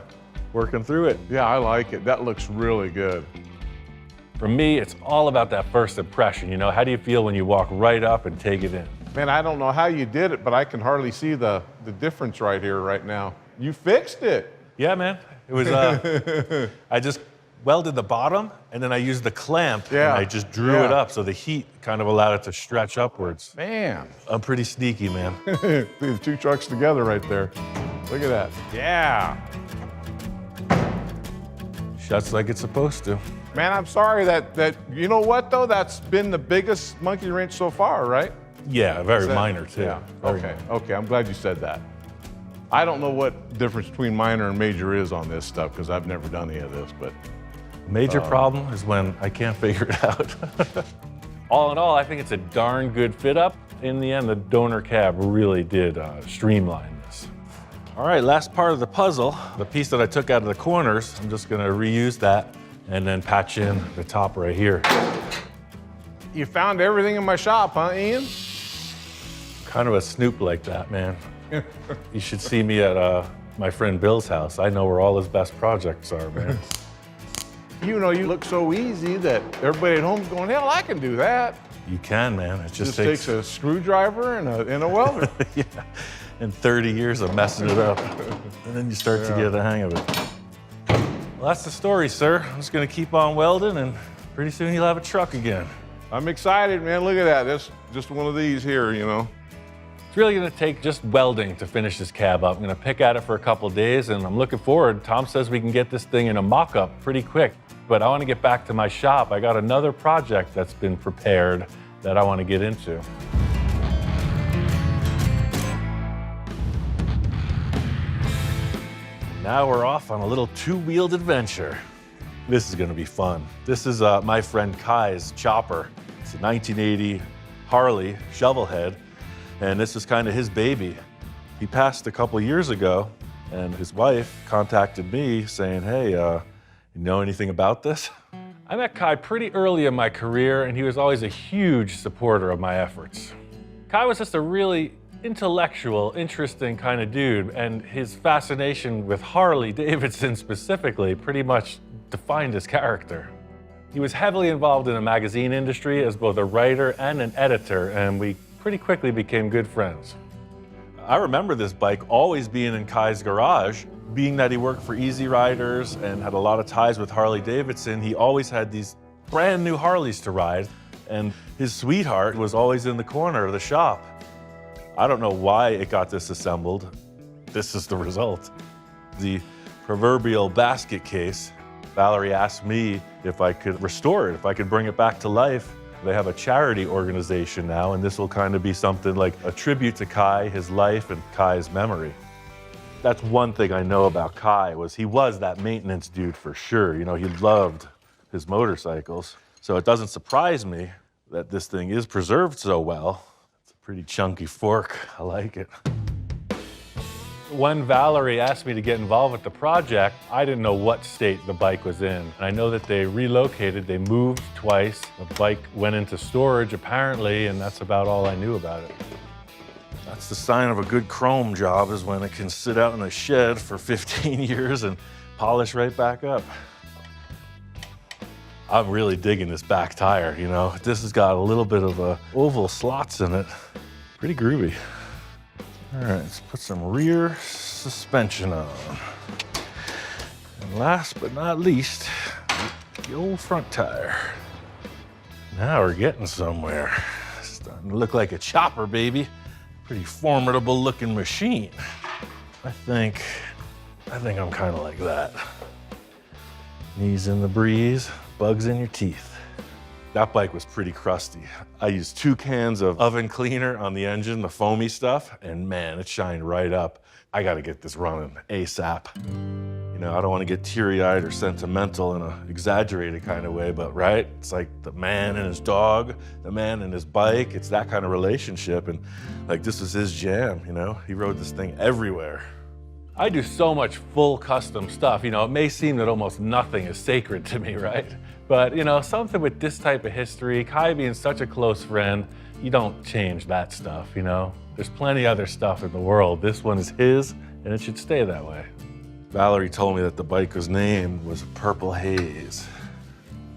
working through it. Yeah, I like it. That looks really good. For me, it's all about that first impression. You know, how do you feel when you walk right up and take it in? Man, I don't know how you did it, but I can hardly see the difference right here, right now. You fixed it. Yeah, man. It was, I just welded the bottom, and then I used the clamp, and I just drew it up, so the heat kind of allowed it to stretch upwards. Man. I'm pretty sneaky, man. The 2 trucks together right there. Look at that. Yeah. Shuts like it's supposed to. Man, I'm sorry that you know what, though? That's been the biggest monkey wrench so far, right? Yeah, very minor, too. Yeah, Very okay, minor. okay, I'm glad you said that. I don't know what difference between minor and major is on this stuff, because I've never done any of this, but. Major problem is when I can't figure it out. All in all, I think it's a darn good fit up. In the end, the donor cab really did streamline this. All right, last part of the puzzle, the piece that I took out of the corners, I'm just gonna reuse that and then patch in the top right here. You found everything in my shop, huh, Ian? Kind of a snoop like that, man. You should see me at my friend Bill's house. I know where all his best projects are, man. You know, you look so easy that everybody at home's going, hell, I can do that. You can, man. It just takes a screwdriver and a welder. Yeah, and 30 years of messing it up. And then you start to get the hang of it. Well, that's the story, sir. I'm just gonna keep on welding, and pretty soon you'll have a truck again. I'm excited, man. Look at that. That's just one of these here, you know. It's really gonna take just welding to finish this cab up. I'm gonna pick at it for a couple of days, and I'm looking forward. Tom says we can get this thing in a mock-up pretty quick, but I wanna get back to my shop. I got another project that's been prepared that I wanna get into. Now we're off on a little two-wheeled adventure. This is gonna be fun. This is my friend Kai's chopper. It's a 1980 Harley shovelhead, and this is kind of his baby. He passed a couple years ago, and his wife contacted me saying, hey, you know anything about this? I met Kai pretty early in my career, and he was always a huge supporter of my efforts. Kai was just a really intellectual, interesting kind of dude, and his fascination with Harley Davidson specifically pretty much defined his character. He was heavily involved in the magazine industry as both a writer and an editor, and we pretty quickly became good friends. I remember this bike always being in Kai's garage. Being that he worked for Easy Riders and had a lot of ties with Harley Davidson, he always had these brand new Harleys to ride, and his sweetheart was always in the corner of the shop. I don't know why it got disassembled. This is the result. The proverbial basket case. Valerie asked me if I could restore it, if I could bring it back to life. They have a charity organization now, and this will kind of be something like a tribute to Kai, his life, and Kai's memory. That's one thing I know about Kai, was he was that maintenance dude for sure. You know, he loved his motorcycles. So it doesn't surprise me that this thing is preserved so well. It's a pretty chunky fork. I like it. When Valerie asked me to get involved with the project, I didn't know what state the bike was in. And I know that they relocated, they moved twice. The bike went into storage apparently, and that's about all I knew about it. That's the sign of a good chrome job, is when it can sit out in a shed for 15 years and polish right back up. I'm really digging this back tire, you know. This has got a little bit of oval slots in it. Pretty groovy. All right, let's put some rear suspension on. And last but not least, the old front tire. Now we're getting somewhere. It's starting to look like a chopper, baby. Pretty formidable looking machine. I think I'm kind of like that. Knees in the breeze, bugs in your teeth. That bike was pretty crusty. I used 2 cans of oven cleaner on the engine, the foamy stuff, and man, it shined right up. I gotta get this running ASAP. You know, I don't wanna get teary-eyed or sentimental in an exaggerated kind of way, but right? It's like the man and his dog, the man and his bike. It's that kind of relationship, and like this was his jam, you know? He rode this thing everywhere. I do so much full custom stuff. You know, it may seem that almost nothing is sacred to me, right? But, you know, something with this type of history, Kai being such a close friend, you don't change that stuff, you know? There's plenty other stuff in the world. This one is his, and it should stay that way. Valerie told me that the biker's name was Purple Haze.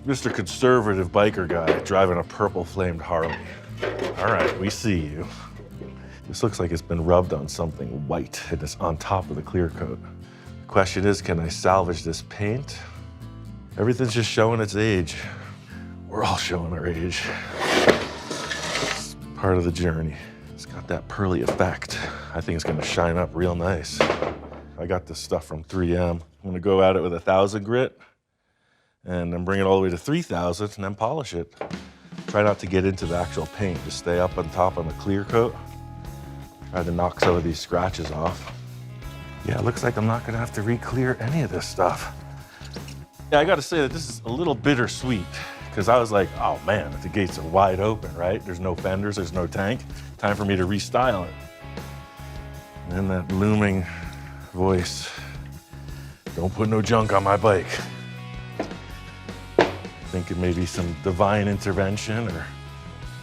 Mr. Conservative biker guy driving a purple flamed Harley. All right, we see you. This looks like it's been rubbed on something white, and it's on top of the clear coat. The question is, can I salvage this paint? Everything's just showing its age. We're all showing our age. It's part of the journey. It's got that pearly effect. I think it's gonna shine up real nice. I got this stuff from 3M. I'm gonna go at it with 1,000 grit, and then bring it all the way to 3,000, and then polish it. Try not to get into the actual paint. Just stay up on top on the clear coat. Try to knock some of these scratches off. Yeah, it looks like I'm not gonna have to re-clear any of this stuff. Yeah, I gotta say that this is a little bittersweet, because I was like, oh man, the gates are wide open, right? There's no fenders, there's no tank. Time for me to restyle it. And then that looming voice, don't put no junk on my bike. Thinking maybe some divine intervention or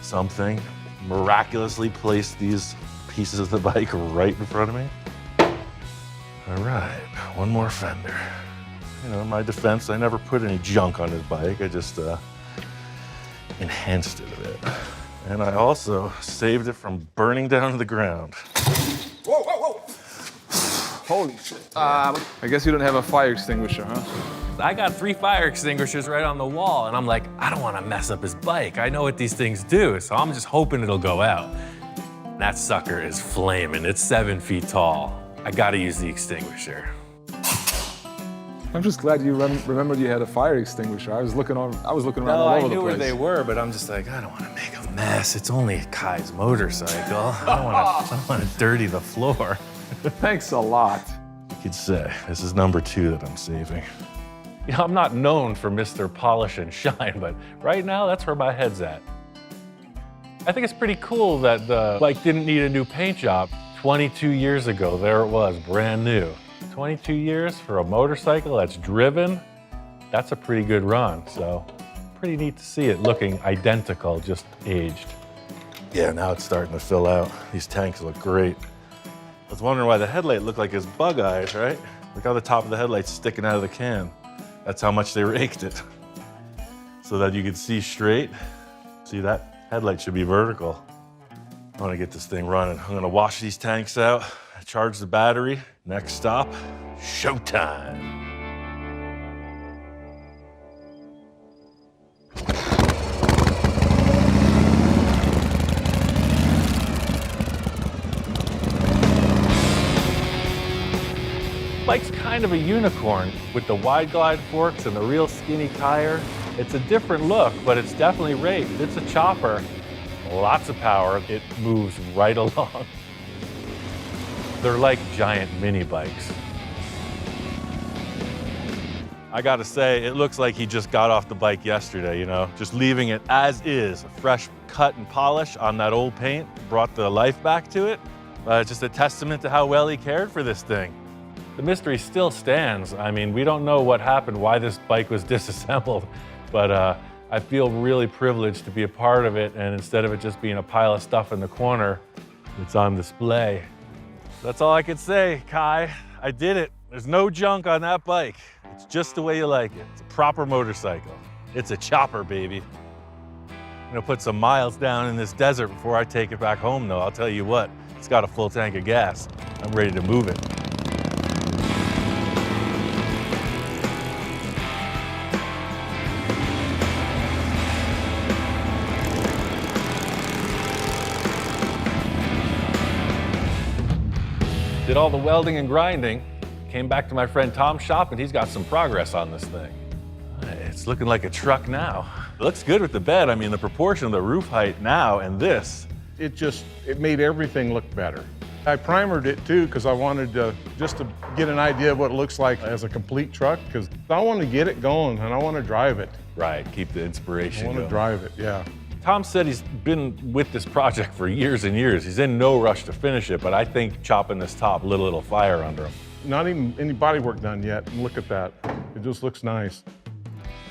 something. Miraculously place these pieces of the bike right in front of me. All right, one more fender. You know, in my defense, I never put any junk on his bike. I just enhanced it a bit. And I also saved it from burning down to the ground. Whoa, whoa, whoa! Holy shit. I guess you don't have a fire extinguisher, huh? I got 3 fire extinguishers right on the wall, and I'm like, I don't want to mess up his bike. I know what these things do, so I'm just hoping it'll go out. That sucker is flaming. It's 7 feet tall. I gotta use the extinguisher. I'm just glad you remembered you had a fire extinguisher. I was looking around all over the place. No, I knew where they were, but I'm just like, I don't want to make a mess. It's only Kai's motorcycle. I don't want to dirty the floor. Thanks a lot. could say. This is number 2 that I'm saving. You know, I'm not known for Mr. Polish and Shine, but right now, that's where my head's at. I think it's pretty cool that the bike didn't need a new paint job. 22 years ago, there it was, brand new. 22 years for a motorcycle that's driven, that's a pretty good run. So pretty neat to see it looking identical, just aged. Yeah, now it's starting to fill out. These tanks look great. I was wondering why the headlight looked like his bug eyes, right? Look how the top of the headlight's sticking out of the can. That's how much they raked it. So that you could see straight. See, that headlight should be vertical. I want to get this thing running. I'm gonna wash these tanks out, charge the battery. Next stop, showtime. Bike's kind of a unicorn with the wide glide forks and the real skinny tire. It's a different look, but it's definitely raked. It's a chopper, lots of power. It moves right along. They're like giant mini bikes. I gotta say, it looks like he just got off the bike yesterday, you know, just leaving it as is. A fresh cut and polish on that old paint brought the life back to it. It's just a testament to how well he cared for this thing. The mystery still stands. I mean, we don't know what happened, why this bike was disassembled, but I feel really privileged to be a part of it, and instead of it just being a pile of stuff in the corner, it's on display. That's all I could say, Kai. I did it. There's no junk on that bike. It's just the way you like it. It's a proper motorcycle. It's a chopper, baby. I'm gonna put some miles down in this desert before I take it back home, though. I'll tell you what, it's got a full tank of gas. I'm ready to move it. Did all the welding and grinding, came back to my friend Tom's shop, and he's got some progress on this thing. It's looking like a truck now. It looks good with the bed. I mean, the proportion of the roof height now and this. It made everything look better. I primered it too because I wanted to just to get an idea of what it looks like as a complete truck, because I want to get it going and I want to drive it. Right, keep the inspiration I want to going. drive it, yeah. Tom said he's been with this project for years and years. He's in no rush to finish it, but I think chopping this top lit a little fire under him. Not even any body work done yet. Look at that. It just looks nice.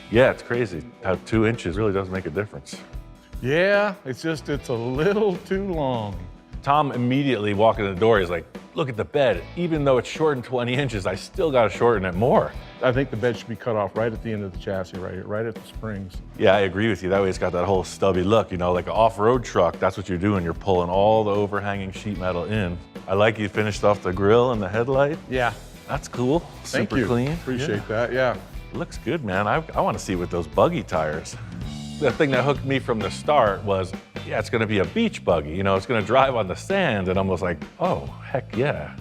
Yeah, it's crazy how 2 inches really does make a difference. Yeah, it's a little too long. Tom immediately walking in the door, he's like, look at the bed. Even though it's shortened 20 inches, I still got to shorten it more. I think the bed should be cut off right at the end of the chassis, right at the springs. Yeah, I agree with you. That way it's got that whole stubby look, you know, like an off-road truck. That's what you're doing. You're pulling all the overhanging sheet metal in. I like you finished off the grill and the headlight. Yeah. That's cool. Thank Super you. clean. Appreciate that, yeah. Looks good, man. I want to see with those buggy tires. The thing that hooked me from the start was, yeah, it's going to be a beach buggy. You know, it's going to drive on the sand, and I was like, oh, heck yeah.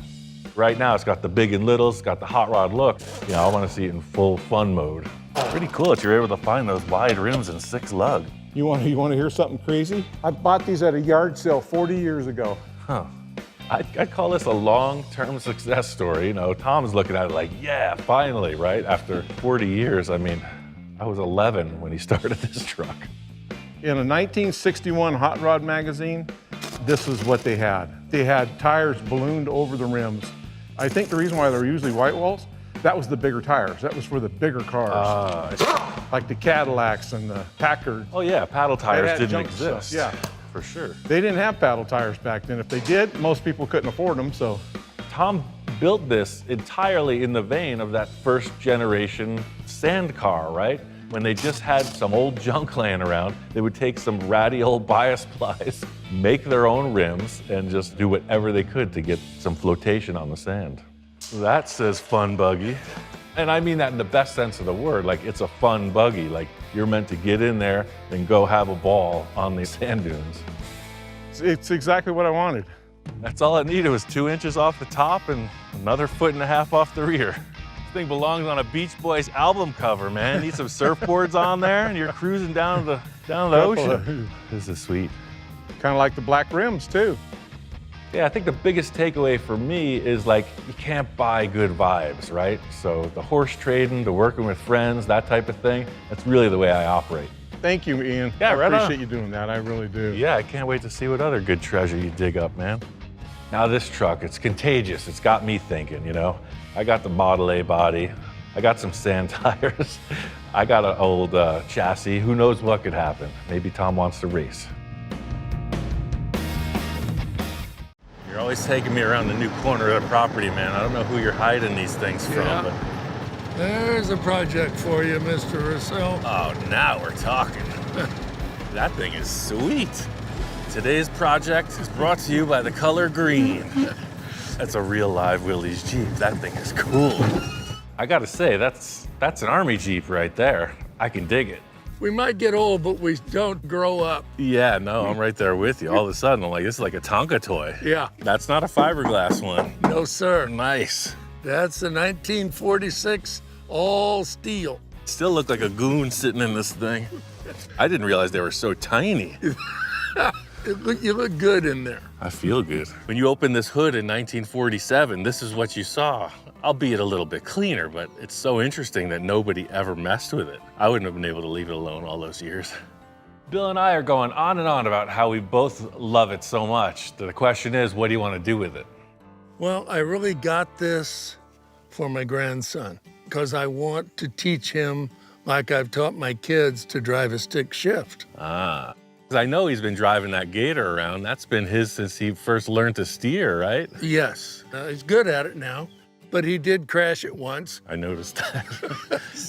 Right now, it's got the big and littles, it's got the hot rod look. You know, I want to see it in full fun mode. Pretty cool that you're able to find those wide rims and 6 lug. You want to hear something crazy? I bought these at a yard sale 40 years ago. Huh. I'd call this a long-term success story. You know, Tom's looking at it like, yeah, finally, right? After 40 years, I mean, I was 11 when he started this truck. In a 1961 Hot Rod magazine, this is what they had. They had tires ballooned over the rims. I think the reason why they're usually white walls, that was the bigger tires. That was for the bigger cars. Like the Cadillacs and the Packard. Oh yeah, paddle tires had didn't junk exist. stuff, yeah. For sure. They didn't have paddle tires back then. If they did, most people couldn't afford them, so. Tom built this entirely in the vein of that first generation sand car, right? When they just had some old junk laying around, they would take some ratty old bias plies, make their own rims, and just do whatever they could to get some flotation on the sand. That says fun buggy. And I mean that in the best sense of the word. Like, it's a fun buggy. Like, you're meant to get in there and go have a ball on these sand dunes. It's exactly what I wanted. That's all it needed was 2 inches off the top and another 1.5 feet off the rear. This thing belongs on a Beach Boys album cover, man. Need some surfboards on there and you're cruising down the ocean. This is sweet. Kind of like the black rims too. Yeah, I think the biggest takeaway for me is like, you can't buy good vibes, right? So the horse trading, the working with friends, that type of thing, that's really the way I operate. Thank you, Ian. Yeah, I right on. appreciate you doing that, I really do. Yeah, I can't wait to see what other good treasure you dig up, man. Now this truck, it's contagious. It's got me thinking, you know? I got the Model A body. I got some sand tires. I got an old chassis. Who knows what could happen? Maybe Tom wants to race. You're always taking me around the new corner of the property, man. I don't know who you're hiding these things from, Yeah. but... There's a project for you, Mr. Russell. Oh, now we're talking. That thing is sweet. Today's project is brought to you by the color green. That's a real live Willys Jeep. That thing is cool. I gotta say, that's an Army Jeep right there. I can dig it. We might get old, but we don't grow up. Yeah, no, I'm right there with you. All of a sudden, I'm like, this is like a Tonka toy. Yeah. That's not a fiberglass one. No, sir. Nice. That's a 1946 all steel. Still look like a goon sitting in this thing. I didn't realize they were so tiny. You look good in there. I feel good. When you opened this hood in 1947, this is what you saw. Albeit a little bit cleaner, but it's so interesting that nobody ever messed with it. I wouldn't have been able to leave it alone all those years. Bill and I are going on and on about how we both love it so much. The question is, what do you want to do with it? Well, I really got this for my grandson because I want to teach him, like I've taught my kids, to drive a stick shift. Ah. I know he's been driving that Gator around. That's been his since he first learned to steer, right? Yes, he's good at it now, but he did crash it once. I noticed that.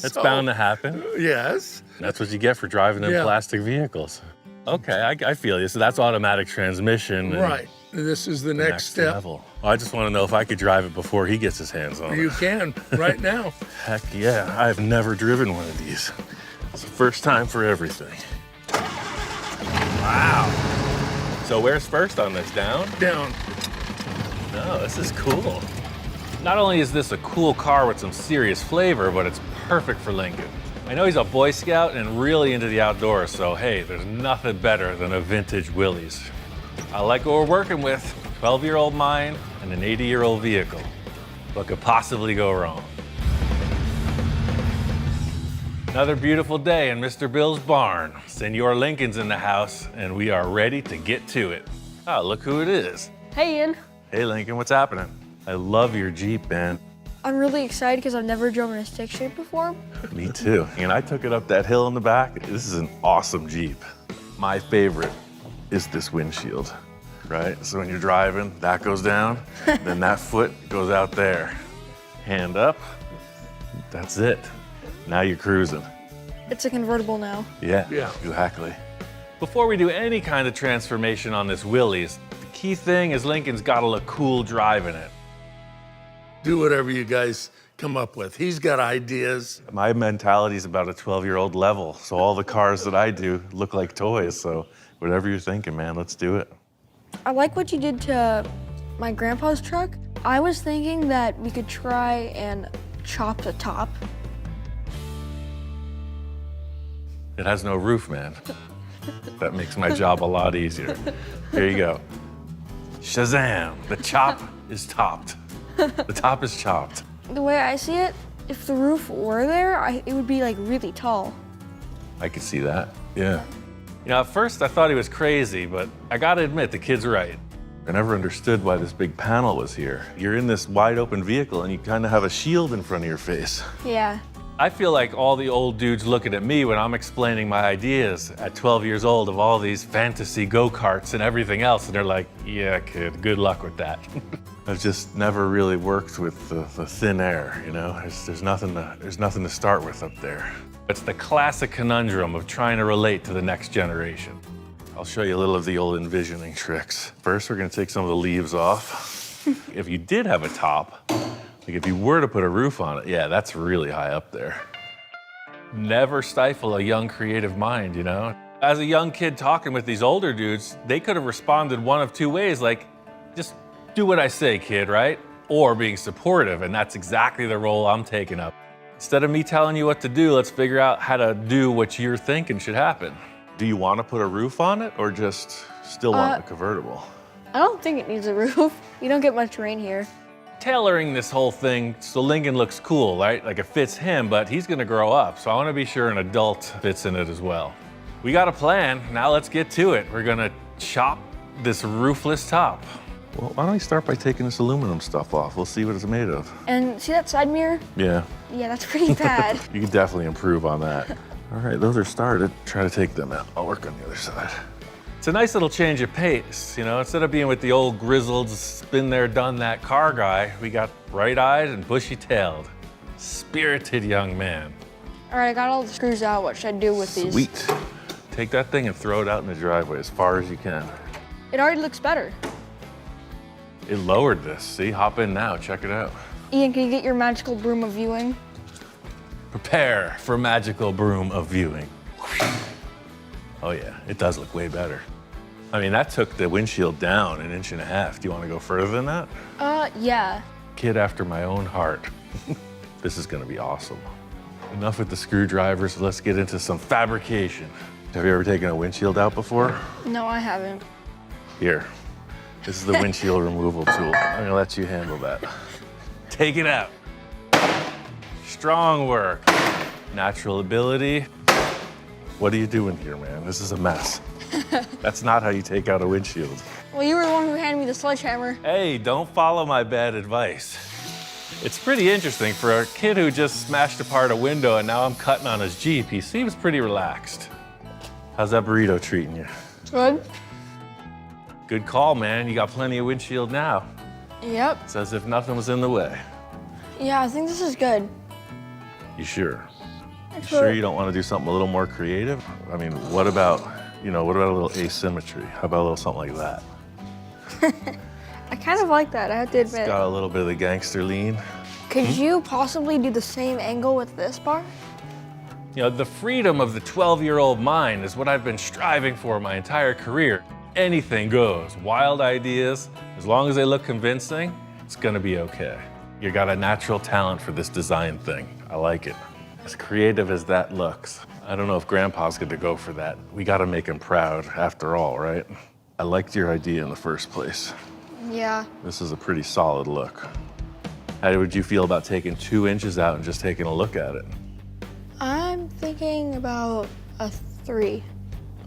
That's bound to happen. Yes. That's what you get for driving in plastic vehicles. Okay, I feel you. So that's automatic transmission. Right. This is the next step. Level. I just want to know if I could drive it before he gets his hands on it. You can, right now. Heck yeah, I've never driven one of these. It's the first time for everything. Wow. So where's first on this, down? Down. No, this is cool. Not only is this a cool car with some serious flavor, but it's perfect for Lincoln. I know he's a Boy Scout and really into the outdoors, so hey, there's nothing better than a vintage Willys. I like what we're working with, 12-year-old mine and an 80-year-old vehicle. What could possibly go wrong? Another beautiful day in Mr. Bill's barn. Senor Lincoln's in the house, and we are ready to get to it. Oh, look who it is. Hey, Ian. Hey, Lincoln, what's happening? I love your Jeep, man. I'm really excited because I've never driven a stick shift before. Me too. And I took it up that hill in the back. This is an awesome Jeep. My favorite is this windshield, right? So when you're driving, that goes down, then that foot goes out there. Hand up, that's it. Now you're cruising. It's a convertible now. Yeah, Yeah. exactly. Before we do any kind of transformation on this Willys, the key thing is Lincoln's gotta look cool driving it. Do whatever you guys come up with. He's got ideas. My mentality is about a 12-year-old level, so all the cars that I do look like toys, so whatever you're thinking, man, let's do it. I like what you did to my grandpa's truck. I was thinking that we could try and chop the top. It has no roof, man. That makes my job a lot easier. Here you go. Shazam! The chop is topped. The top is chopped. The way I see it, if the roof were there, it would be like really tall. I could see that, yeah. You know, at first I thought he was crazy, but I gotta admit, the kid's right. I never understood why this big panel was here. You're in this wide open vehicle and you kind of have a shield in front of your face. Yeah. I feel like all the old dudes looking at me when I'm explaining my ideas at 12 years old of all these fantasy go-karts and everything else, and they're like, yeah, kid, good luck with that. I've just never really worked with the thin air, you know? There's nothing to start with up there. It's the classic conundrum of trying to relate to the next generation. I'll show you a little of the old envisioning tricks. First, we're gonna take some of the leaves off. If you did have a top, like if you were to put a roof on it, yeah, that's really high up there. Never stifle a young creative mind, you know? As a young kid talking with these older dudes, they could have responded one of two ways, like, just do what I say, kid, right? Or being supportive, and that's exactly the role I'm taking up. Instead of me telling you what to do, let's figure out how to do what you're thinking should happen. Do you want to put a roof on it or just still want a convertible? I don't think it needs a roof. You don't get much rain here. Tailoring this whole thing so Lincoln looks cool, right? Like it fits him, but he's gonna grow up, so I wanna be sure an adult fits in it as well. We got a plan, now let's get to it. We're gonna chop this roofless top. Well, why don't we start by taking this aluminum stuff off? We'll see what it's made of. And see that side mirror? Yeah. Yeah, that's pretty bad. You can definitely improve on that. All right, those are started. Try to take them out. I'll work on the other side. It's a nice little change of pace, you know? Instead of being with the old grizzled, been there, done that car guy, we got bright-eyed and bushy-tailed. Spirited young man. All right, I got all the screws out. What should I do with these? Sweet. Take that thing and throw it out in the driveway as far as you can. It already looks better. It lowered this. See, hop in now, check it out. Ian, can you get your magical broom of viewing? Prepare for magical broom of viewing. Oh yeah, it does look way better. I mean, that took the windshield down 1.5 inches. Do you want to go further than that? Yeah. Kid after my own heart. This is gonna be awesome. Enough with the screwdrivers, let's get into some fabrication. Have you ever taken a windshield out before? No, I haven't. Here, this is the windshield removal tool. I'm gonna let you handle that. Take it out. Strong work, natural ability. What are you doing here, man? This is a mess. That's not how you take out a windshield. Well, you were the one who handed me the sledgehammer. Hey, don't follow my bad advice. It's pretty interesting for a kid who just smashed apart a window and now I'm cutting on his Jeep. He seems pretty relaxed. How's that burrito treating you? Good. Good call, man. You got plenty of windshield now. Yep. It's as if nothing was in the way. Yeah, I think this is good. You sure? You sure you don't want to do something a little more creative? I mean, what about a little asymmetry? How about a little something like that? I kind of like that, I have to admit. It's got a little bit of the gangster lean. Could you possibly do the same angle with this bar? You know, the freedom of the 12-year-old mind is what I've been striving for my entire career. Anything goes. Wild ideas, as long as they look convincing, it's gonna be okay. You got a natural talent for this design thing. I like it. As creative as that looks, I don't know if Grandpa's gonna go for that. We gotta make him proud after all, right? I liked your idea in the first place. Yeah. This is a pretty solid look. How would you feel about taking 2 inches out and just taking a look at it? I'm thinking about a 3.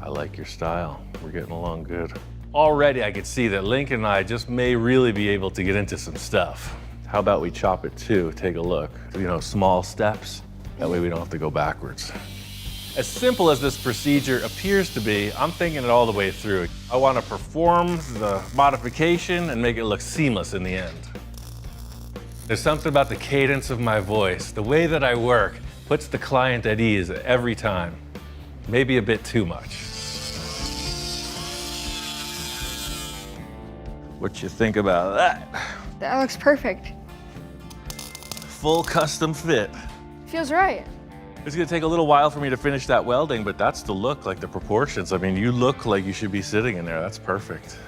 I like your style. We're getting along good. Already I could see that Lincoln and I just may really be able to get into some stuff. How about we chop it too, take a look. You know, small steps. That way we don't have to go backwards. As simple as this procedure appears to be, I'm thinking it all the way through. I want to perform the modification and make it look seamless in the end. There's something about the cadence of my voice, the way that I work, puts the client at ease every time. Maybe a bit too much. What you think about that? That looks perfect. Full custom fit. Feels right. It's gonna take a little while for me to finish that welding, but that's the look, like the proportions. I mean, you look like you should be sitting in there. That's perfect.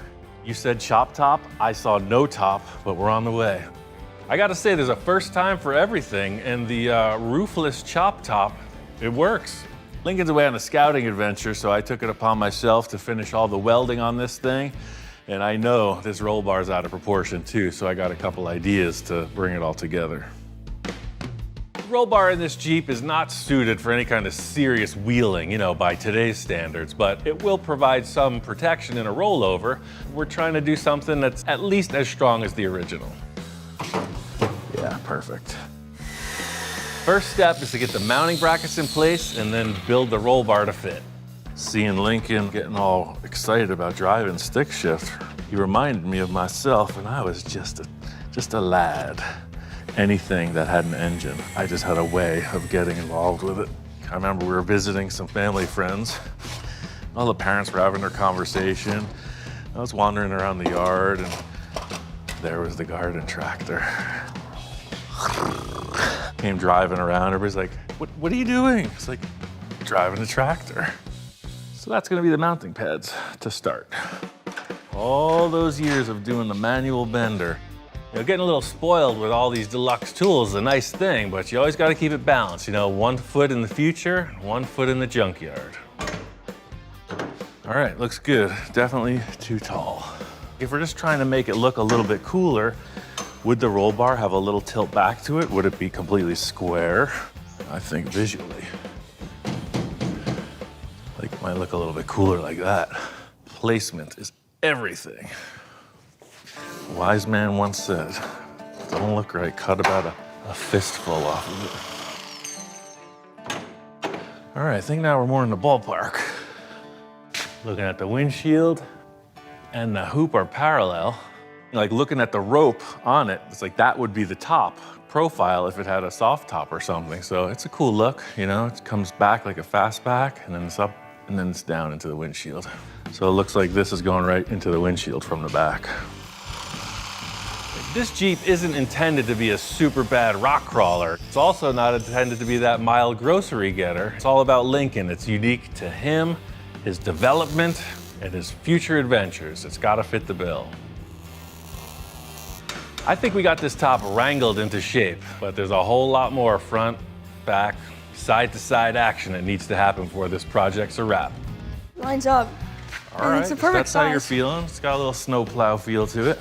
You said chop top. I saw no top, but we're on the way. I gotta say, there's a first time for everything, and the roofless chop top, it works. Lincoln's away on a scouting adventure, so I took it upon myself to finish all the welding on this thing. And I know this roll bar's out of proportion too, so I got a couple ideas to bring it all together. The roll bar in this Jeep is not suited for any kind of serious wheeling, you know, by today's standards, but it will provide some protection in a rollover. We're trying to do something that's at least as strong as the original. Yeah, perfect. First step is to get the mounting brackets in place and then build the roll bar to fit. Seeing Lincoln getting all excited about driving stick shift, he reminded me of myself, and I was just a lad. Anything that had an engine, I just had a way of getting involved with it. I remember we were visiting some family friends. All the parents were having their conversation. I was wandering around the yard, and there was the garden tractor. Came driving around, everybody's like, what are you doing? It's like, driving a tractor. So that's gonna be the mounting pads to start. All those years of doing the manual bender, you know, getting a little spoiled with all these deluxe tools is a nice thing, but you always gotta keep it balanced. You know, 1 foot in the future, 1 foot in the junkyard. All right, looks good. Definitely too tall. If we're just trying to make it look a little bit cooler, would the roll bar have a little tilt back to it? Would it be completely square? I think visually, like it might look a little bit cooler like that. Placement is everything. A wise man once said, don't look right, cut about a fistful off of it. All right, I think now we're more in the ballpark. Looking at the windshield and the hoop are parallel. Like looking at the rope on it, it's like that would be the top profile if it had a soft top or something. So it's a cool look, you know, it comes back like a fastback and then it's up and then it's down into the windshield. So it looks like this is going right into the windshield from the back. This Jeep isn't intended to be a super bad rock crawler. It's also not intended to be that mild grocery getter. It's all about Lincoln. It's unique to him, his development, and his future adventures. It's gotta fit the bill. I think we got this top wrangled into shape, but there's a whole lot more front, back, side-to-side action that needs to happen before this project's a wrap. Lines up. All right, it's the if perfect that's how you're size. feeling. It's got a little snowplow feel to it.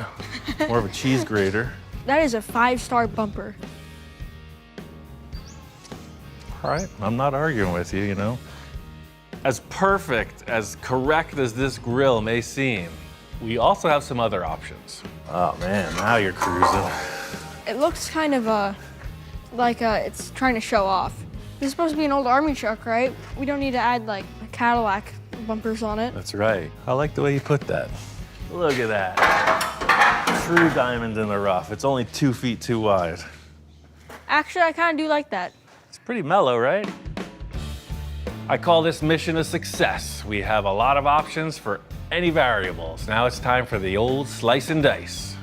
More of a cheese grater. That is a 5-star bumper. All right, I'm not arguing with you, you know. As perfect, as correct as this grill may seem, we also have some other options. Oh man, now you're cruising. It looks kind of like it's trying to show off. This is supposed to be an old army truck, right? We don't need to add like a Cadillac bumpers on it. That's right. I like the way you put that. Look at that. True diamond in the rough. It's only 2 feet too wide. Actually, I kind of do like that. It's pretty mellow, right? I call this mission a success. We have a lot of options for any variables. Now it's time for the old slice and dice.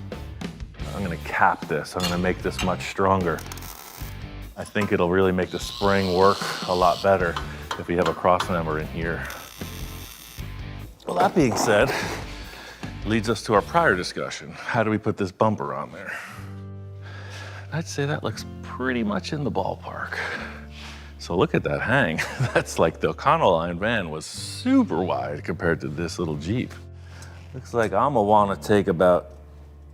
I'm gonna cap this. I'm gonna make this much stronger. I think it'll really make the spring work a lot better if we have a cross member in here. Well, that being said, leads us to our prior discussion. How do we put this bumper on there? I'd say that looks pretty much in the ballpark. So look at that hang. That's like the Econoline van was super wide compared to this little Jeep. Looks like I'm gonna wanna take about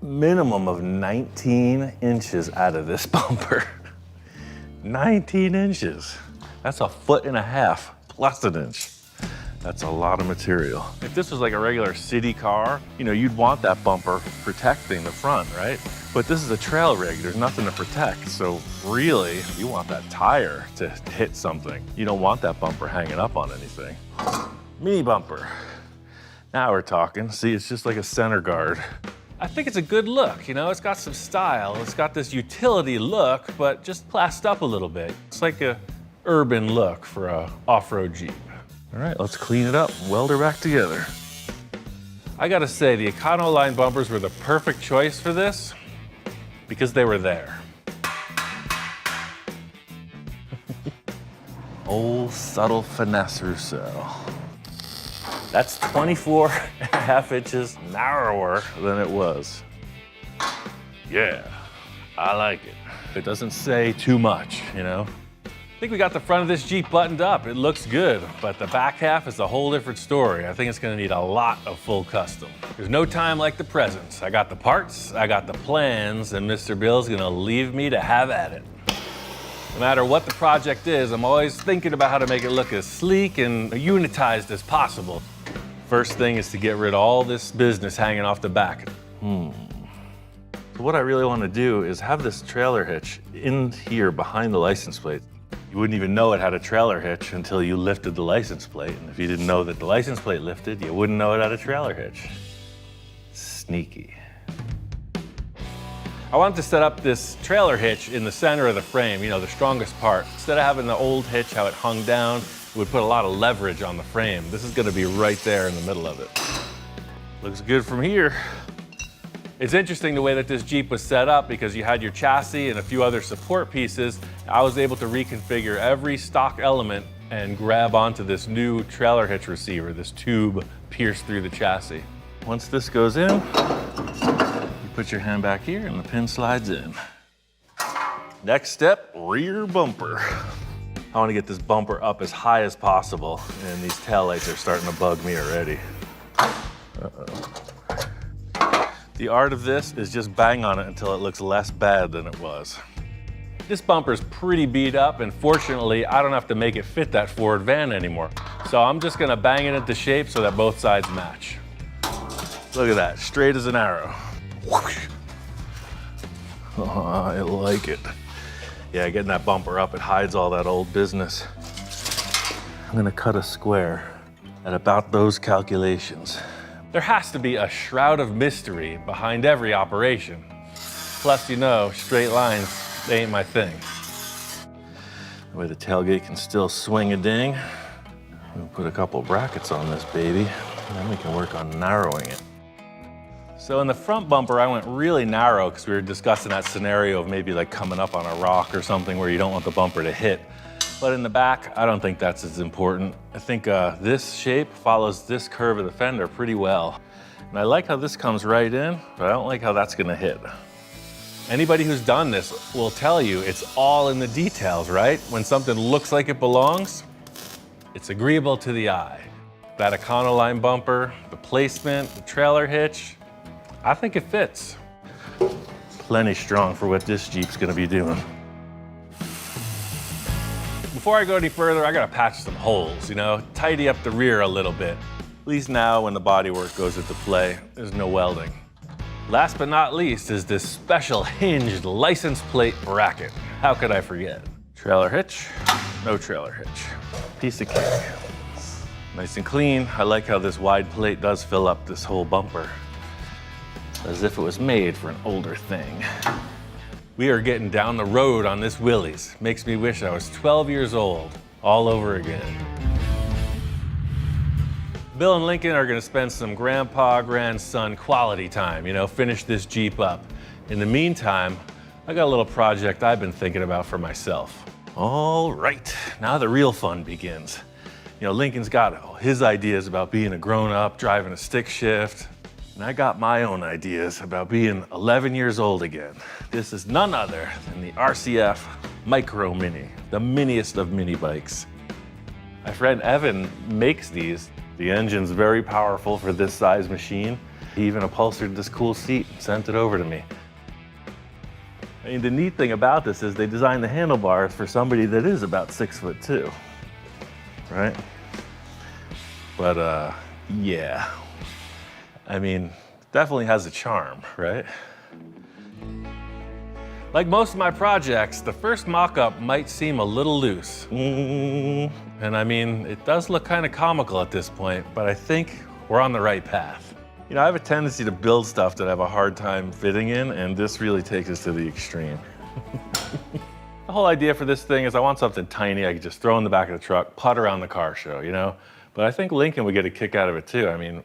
minimum of 19 inches out of this bumper. 19 inches. That's 1.5 feet plus an inch. That's a lot of material. If this was like a regular city car, you know, you'd want that bumper protecting the front, right? But this is a trail rig, there's nothing to protect. So really, you want that tire to hit something. You don't want that bumper hanging up on anything. Mini bumper. Now we're talking. See, it's just like a center guard. I think it's a good look, you know, it's got some style. It's got this utility look, but just classed up a little bit. It's like a urban look for a off-road Jeep. All right, let's clean it up, weld her back together. I gotta say, the Econoline bumpers were the perfect choice for this because they were there. Old subtle finesse Rousseau. That's 24.5 inches narrower than it was. Yeah, I like it. It doesn't say too much, you know? I think we got the front of this Jeep buttoned up. It looks good, but the back half is a whole different story. I think it's gonna need a lot of full custom. There's no time like the present. I got the parts, I got the plans, and Mr. Bill's gonna leave me to have at it. No matter what the project is, I'm always thinking about how to make it look as sleek and unitized as possible. First thing is to get rid of all this business hanging off the back. So what I really wanna do is have this trailer hitch in here behind the license plate. You wouldn't even know it had a trailer hitch until you lifted the license plate. And if you didn't know that the license plate lifted, you wouldn't know it had a trailer hitch. Sneaky. I wanted to set up this trailer hitch in the center of the frame, you know, the strongest part. Instead of having the old hitch, how it hung down, it would put a lot of leverage on the frame. This is gonna be right there in the middle of it. Looks good from here. It's interesting the way that this Jeep was set up because you had your chassis and a few other support pieces. I was able to reconfigure every stock element and grab onto this new trailer hitch receiver, this tube pierced through the chassis. Once this goes in, you put your hand back here and the pin slides in. Next step, rear bumper. I want to get this bumper up as high as possible, and these taillights are starting to bug me already. Uh-oh. The art of this is just bang on it until it looks less bad than it was. This bumper's pretty beat up, and fortunately, I don't have to make it fit that Ford van anymore. So I'm just gonna bang it into shape so that both sides match. Look at that, straight as an arrow. Whoosh. Oh, I like it. Yeah, getting that bumper up, it hides all that old business. I'm gonna cut a square at about those calculations. There has to be a shroud of mystery behind every operation. Plus, you know, straight lines, they ain't my thing. The way the tailgate can still swing a ding. We'll put a couple brackets on this baby, and then we can work on narrowing it. So in the front bumper, I went really narrow because we were discussing that scenario of maybe like coming up on a rock or something where you don't want the bumper to hit. But in the back, I don't think that's as important. I think this shape follows this curve of the fender pretty well. And I like how this comes right in, but I don't like how that's gonna hit. Anybody who's done this will tell you it's all in the details, right? When something looks like it belongs, it's agreeable to the eye. That Econoline bumper, the placement, the trailer hitch, I think it fits. Plenty strong for what this Jeep's gonna be doing. Before I go any further, I gotta patch some holes, you know, tidy up the rear a little bit. At least now when the bodywork goes into play, there's no welding. Last but not least is this special hinged license plate bracket. How could I forget? Trailer hitch, no trailer hitch. Piece of cake. Nice and clean. I like how this wide plate does fill up this whole bumper, as if it was made for an older thing. We are getting down the road on this Willys. Makes me wish I was 12 years old, all over again. Bill and Lincoln are gonna spend some grandpa, grandson quality time, you know, finish this Jeep up. In the meantime, I got a little project I've been thinking about for myself. All right, now the real fun begins. You know, Lincoln's got his ideas about being a grown-up, driving a stick shift. And I got my own ideas about being 11 years old again. This is none other than the RCF Micro Mini, the miniest of mini bikes. My friend Evan makes these. The engine's very powerful for this size machine. He even upholstered this cool seat and sent it over to me. I mean, the neat thing about this is they designed the handlebars for somebody that is about 6'2", right? But yeah. I mean, definitely has a charm, right? Like most of my projects, the first mock-up might seem a little loose. And I mean, it does look kind of comical at this point, but I think we're on the right path. You know, I have a tendency to build stuff that I have a hard time fitting in, and this really takes us to the extreme. The whole idea for this thing is I want something tiny I could just throw in the back of the truck, putt around the car show, you know? But I think Lincoln would get a kick out of it too. I mean,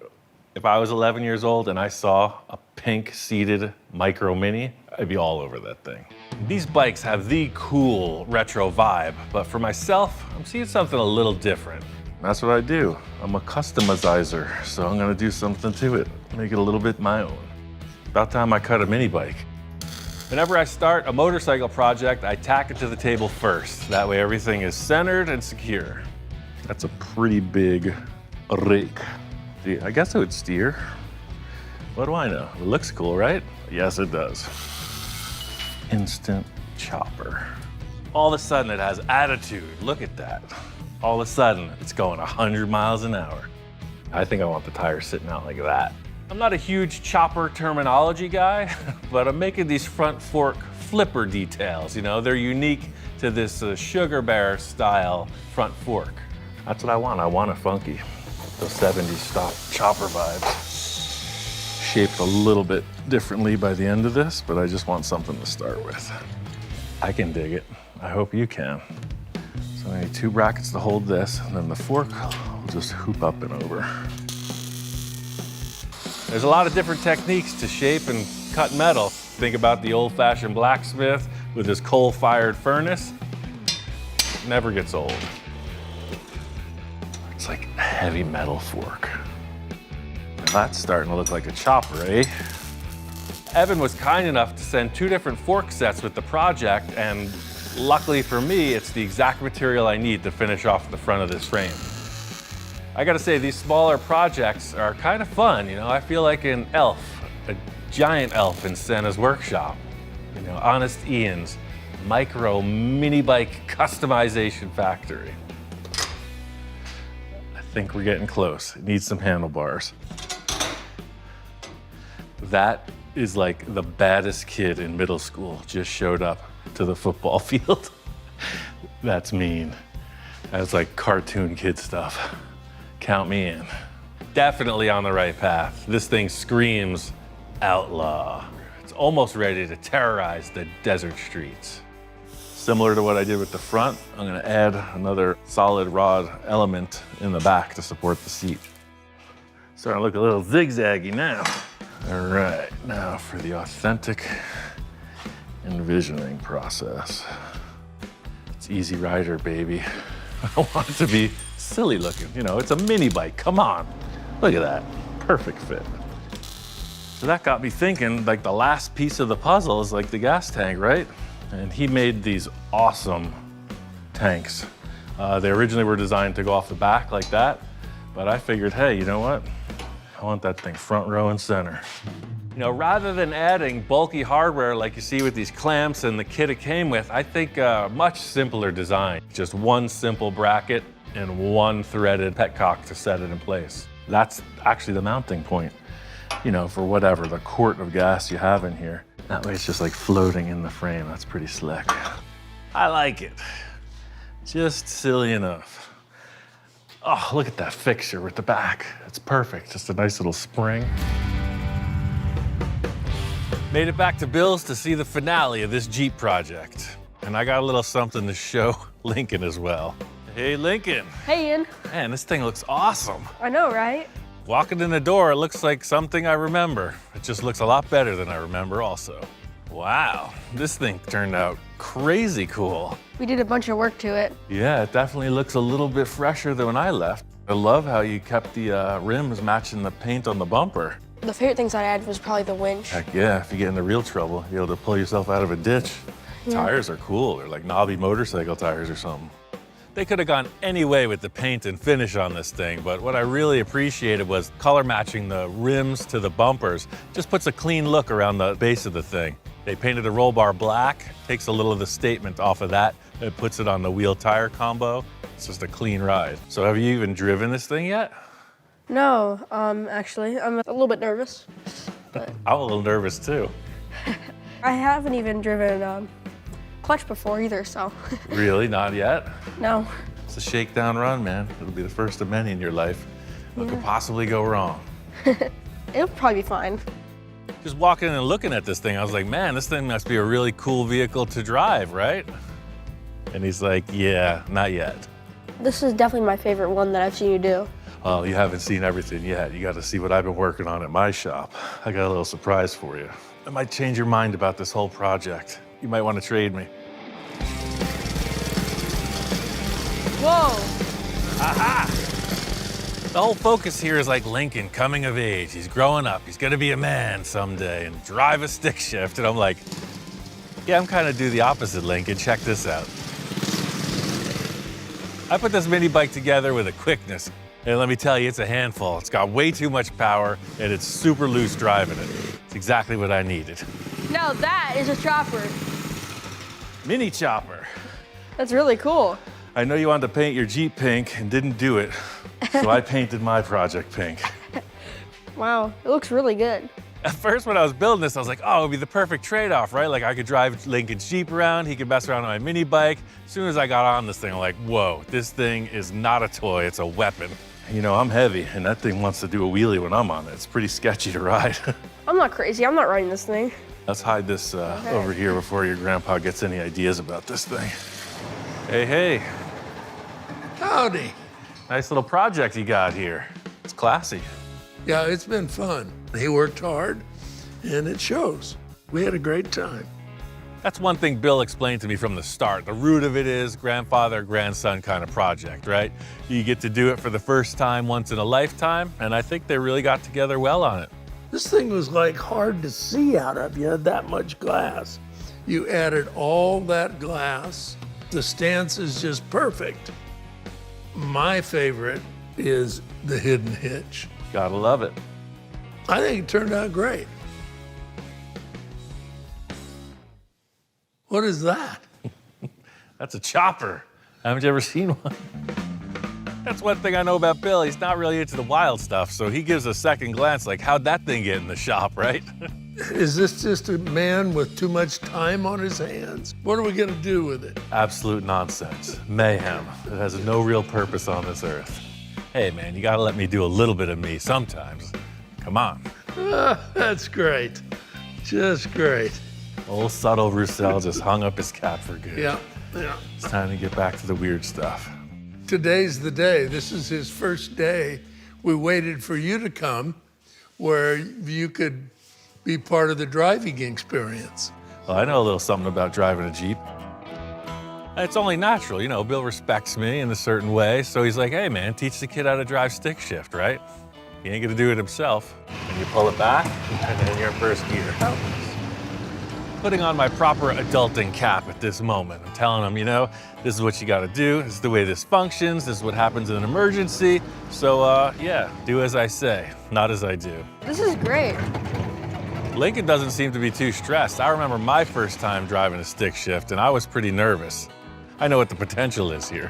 if I was 11 years old and I saw a pink seated Micro Mini, I'd be all over that thing. These bikes have the cool retro vibe, but for myself, I'm seeing something a little different. That's what I do. I'm a customizer, so I'm gonna do something to it, make it a little bit my own. About time I cut a mini bike. Whenever I start a motorcycle project, I tack it to the table first. That way everything is centered and secure. That's a pretty big rake. I guess it would steer. What do I know? It looks cool, right? Yes, it does. Instant chopper. All of a sudden it has attitude. Look at that. All of a sudden it's going 100 miles an hour. I think I want the tires sitting out like that. I'm not a huge chopper terminology guy, but I'm making these front fork flipper details. You know, they're unique to this sugar bear style front fork. That's what I want. I want a funky. Those 70s stock chopper vibes. Shaped a little bit differently by the end of this, but I just want something to start with. I can dig it. I hope you can. So I need 2 brackets to hold this, and then the fork will just hoop up and over. There's a lot of different techniques to shape and cut metal. Think about the old-fashioned blacksmith with his coal-fired furnace. Never gets old. It's like a heavy metal fork. Now that's starting to look like a chopper, eh? Evan was kind enough to send 2 different fork sets with the project, and luckily for me, it's the exact material I need to finish off the front of this frame. I gotta say, these smaller projects are kind of fun, you know? I feel like an elf, a giant elf in Santa's workshop. You know, Honest Ian's micro mini bike customization factory. I think we're getting close. It needs some handlebars. That is like the baddest kid in middle school just showed up to the football field. That's mean. That's like cartoon kid stuff. Count me in. Definitely on the right path. This thing screams outlaw. It's almost ready to terrorize the desert streets. Similar to what I did with the front, I'm gonna add another solid rod element in the back to support the seat. Starting to look a little zigzaggy now. All right, now for the authentic envisioning process. It's Easy Rider, baby. I don't want it to be silly looking. You know, it's a mini bike, come on. Look at that, perfect fit. So that got me thinking, like the last piece of the puzzle is like the gas tank, right? And he made these awesome tanks. They originally were designed to go off the back like that, but I figured, hey, you know what? I want that thing front row and center. You know, rather than adding bulky hardware like you see with these clamps and the kit it came with, I think a much simpler design. Just one simple bracket and one threaded petcock to set it in place. That's actually the mounting point, you know, for whatever, the quart of gas you have in here. That way it's just like floating in the frame. That's pretty slick. I like it. Just silly enough. Oh, look at that fixture with the back. It's perfect, just a nice little spring. Made it back to Bill's to see the finale of this Jeep project. And I got a little something to show Lincoln as well. Hey, Lincoln. Hey, Ian. Man, this thing looks awesome. I know, right? Walking in the door, it looks like something I remember. It just looks a lot better than I remember also. Wow, this thing turned out crazy cool. We did a bunch of work to it. Yeah, it definitely looks a little bit fresher than when I left. I love how you kept the rims matching the paint on the bumper. The favorite things I added was probably the winch. Heck yeah, if you get into real trouble, you're able to pull yourself out of a ditch. Yeah. Tires are cool. They're like knobby motorcycle tires or something. They could have gone any way with the paint and finish on this thing, but what I really appreciated was color matching the rims to the bumpers. Just puts a clean look around the base of the thing. They painted a roll bar black, takes a little of the statement off of that, and puts it on the wheel tire combo. It's just a clean ride. So have you even driven this thing yet? No, actually, I'm a little bit nervous. But I'm a little nervous too. I haven't even driven clutch before either, so. Really, not yet? No. It's a shakedown run, man. It'll be the first of many in your life. What could possibly go wrong? It'll probably be fine. Just walking in and looking at this thing, I was like, man, this thing must be a really cool vehicle to drive, right? And he's like, yeah, not yet. This is definitely my favorite one that I've seen you do. Oh, you haven't seen everything yet. You got to see what I've been working on at my shop. I got a little surprise for you. It might change your mind about this whole project. You might want to trade me. Whoa! Aha! The whole focus here is like Lincoln coming of age. He's growing up. He's gonna be a man someday and drive a stick shift. And I'm like, yeah, I'm kind of do the opposite, Lincoln. Check this out. I put this mini bike together with a quickness. And let me tell you, it's a handful. It's got way too much power and it's super loose driving it. It's exactly what I needed. Now that is a chopper. Mini chopper. That's really cool. I know you wanted to paint your Jeep pink and didn't do it, so I painted my project pink. Wow, it looks really good. At first, when I was building this, I was like, oh, it would be the perfect trade-off, right? Like I could drive Lincoln's Jeep around, he could mess around on my mini bike. As soon as I got on this thing, I'm like, whoa, this thing is not a toy, it's a weapon. You know, I'm heavy, and that thing wants to do a wheelie when I'm on it. It's pretty sketchy to ride. I'm not crazy, I'm not riding this thing. Let's hide this over here before your grandpa gets any ideas about this thing. Hey, hey. Howdy. Nice little project you got here. It's classy. Yeah, it's been fun. He worked hard, and it shows. We had a great time. That's one thing Bill explained to me from the start. The root of it is grandfather, grandson kind of project, right? You get to do it for the first time once in a lifetime, and I think they really got together well on it. This thing was like hard to see out of. You had that much glass. You added all that glass. The stance is just perfect. My favorite is the hidden hitch. Gotta love it. I think it turned out great. What is that? That's a chopper. Haven't you ever seen one? That's one thing I know about Bill. He's not really into the wild stuff, so he gives a second glance like, how'd that thing get in the shop, right? Is this just a man with too much time on his hands? What are we gonna do with it? Absolute nonsense. Mayhem. It has no real purpose on this earth. Hey, man, you gotta let me do a little bit of me sometimes. Come on. That's great. Just great. Old subtle Roussel just hung up his cap for good. Yeah. It's time to get back to the weird stuff. Today's the day. This is his first day. We waited for you to come where you could be part of the driving experience. Well, I know a little something about driving a Jeep. It's only natural, you know, Bill respects me in a certain way, so he's like, hey man, teach the kid how to drive stick shift, right? He ain't gonna do it himself. And you pull it back, and then you're in first gear. Putting on my proper adulting cap at this moment. I'm telling him, you know, this is what you gotta do, this is the way this functions, this is what happens in an emergency. So yeah, do as I say, not as I do. This is great. Lincoln doesn't seem to be too stressed. I remember my first time driving a stick shift, and I was pretty nervous. I know what the potential is here.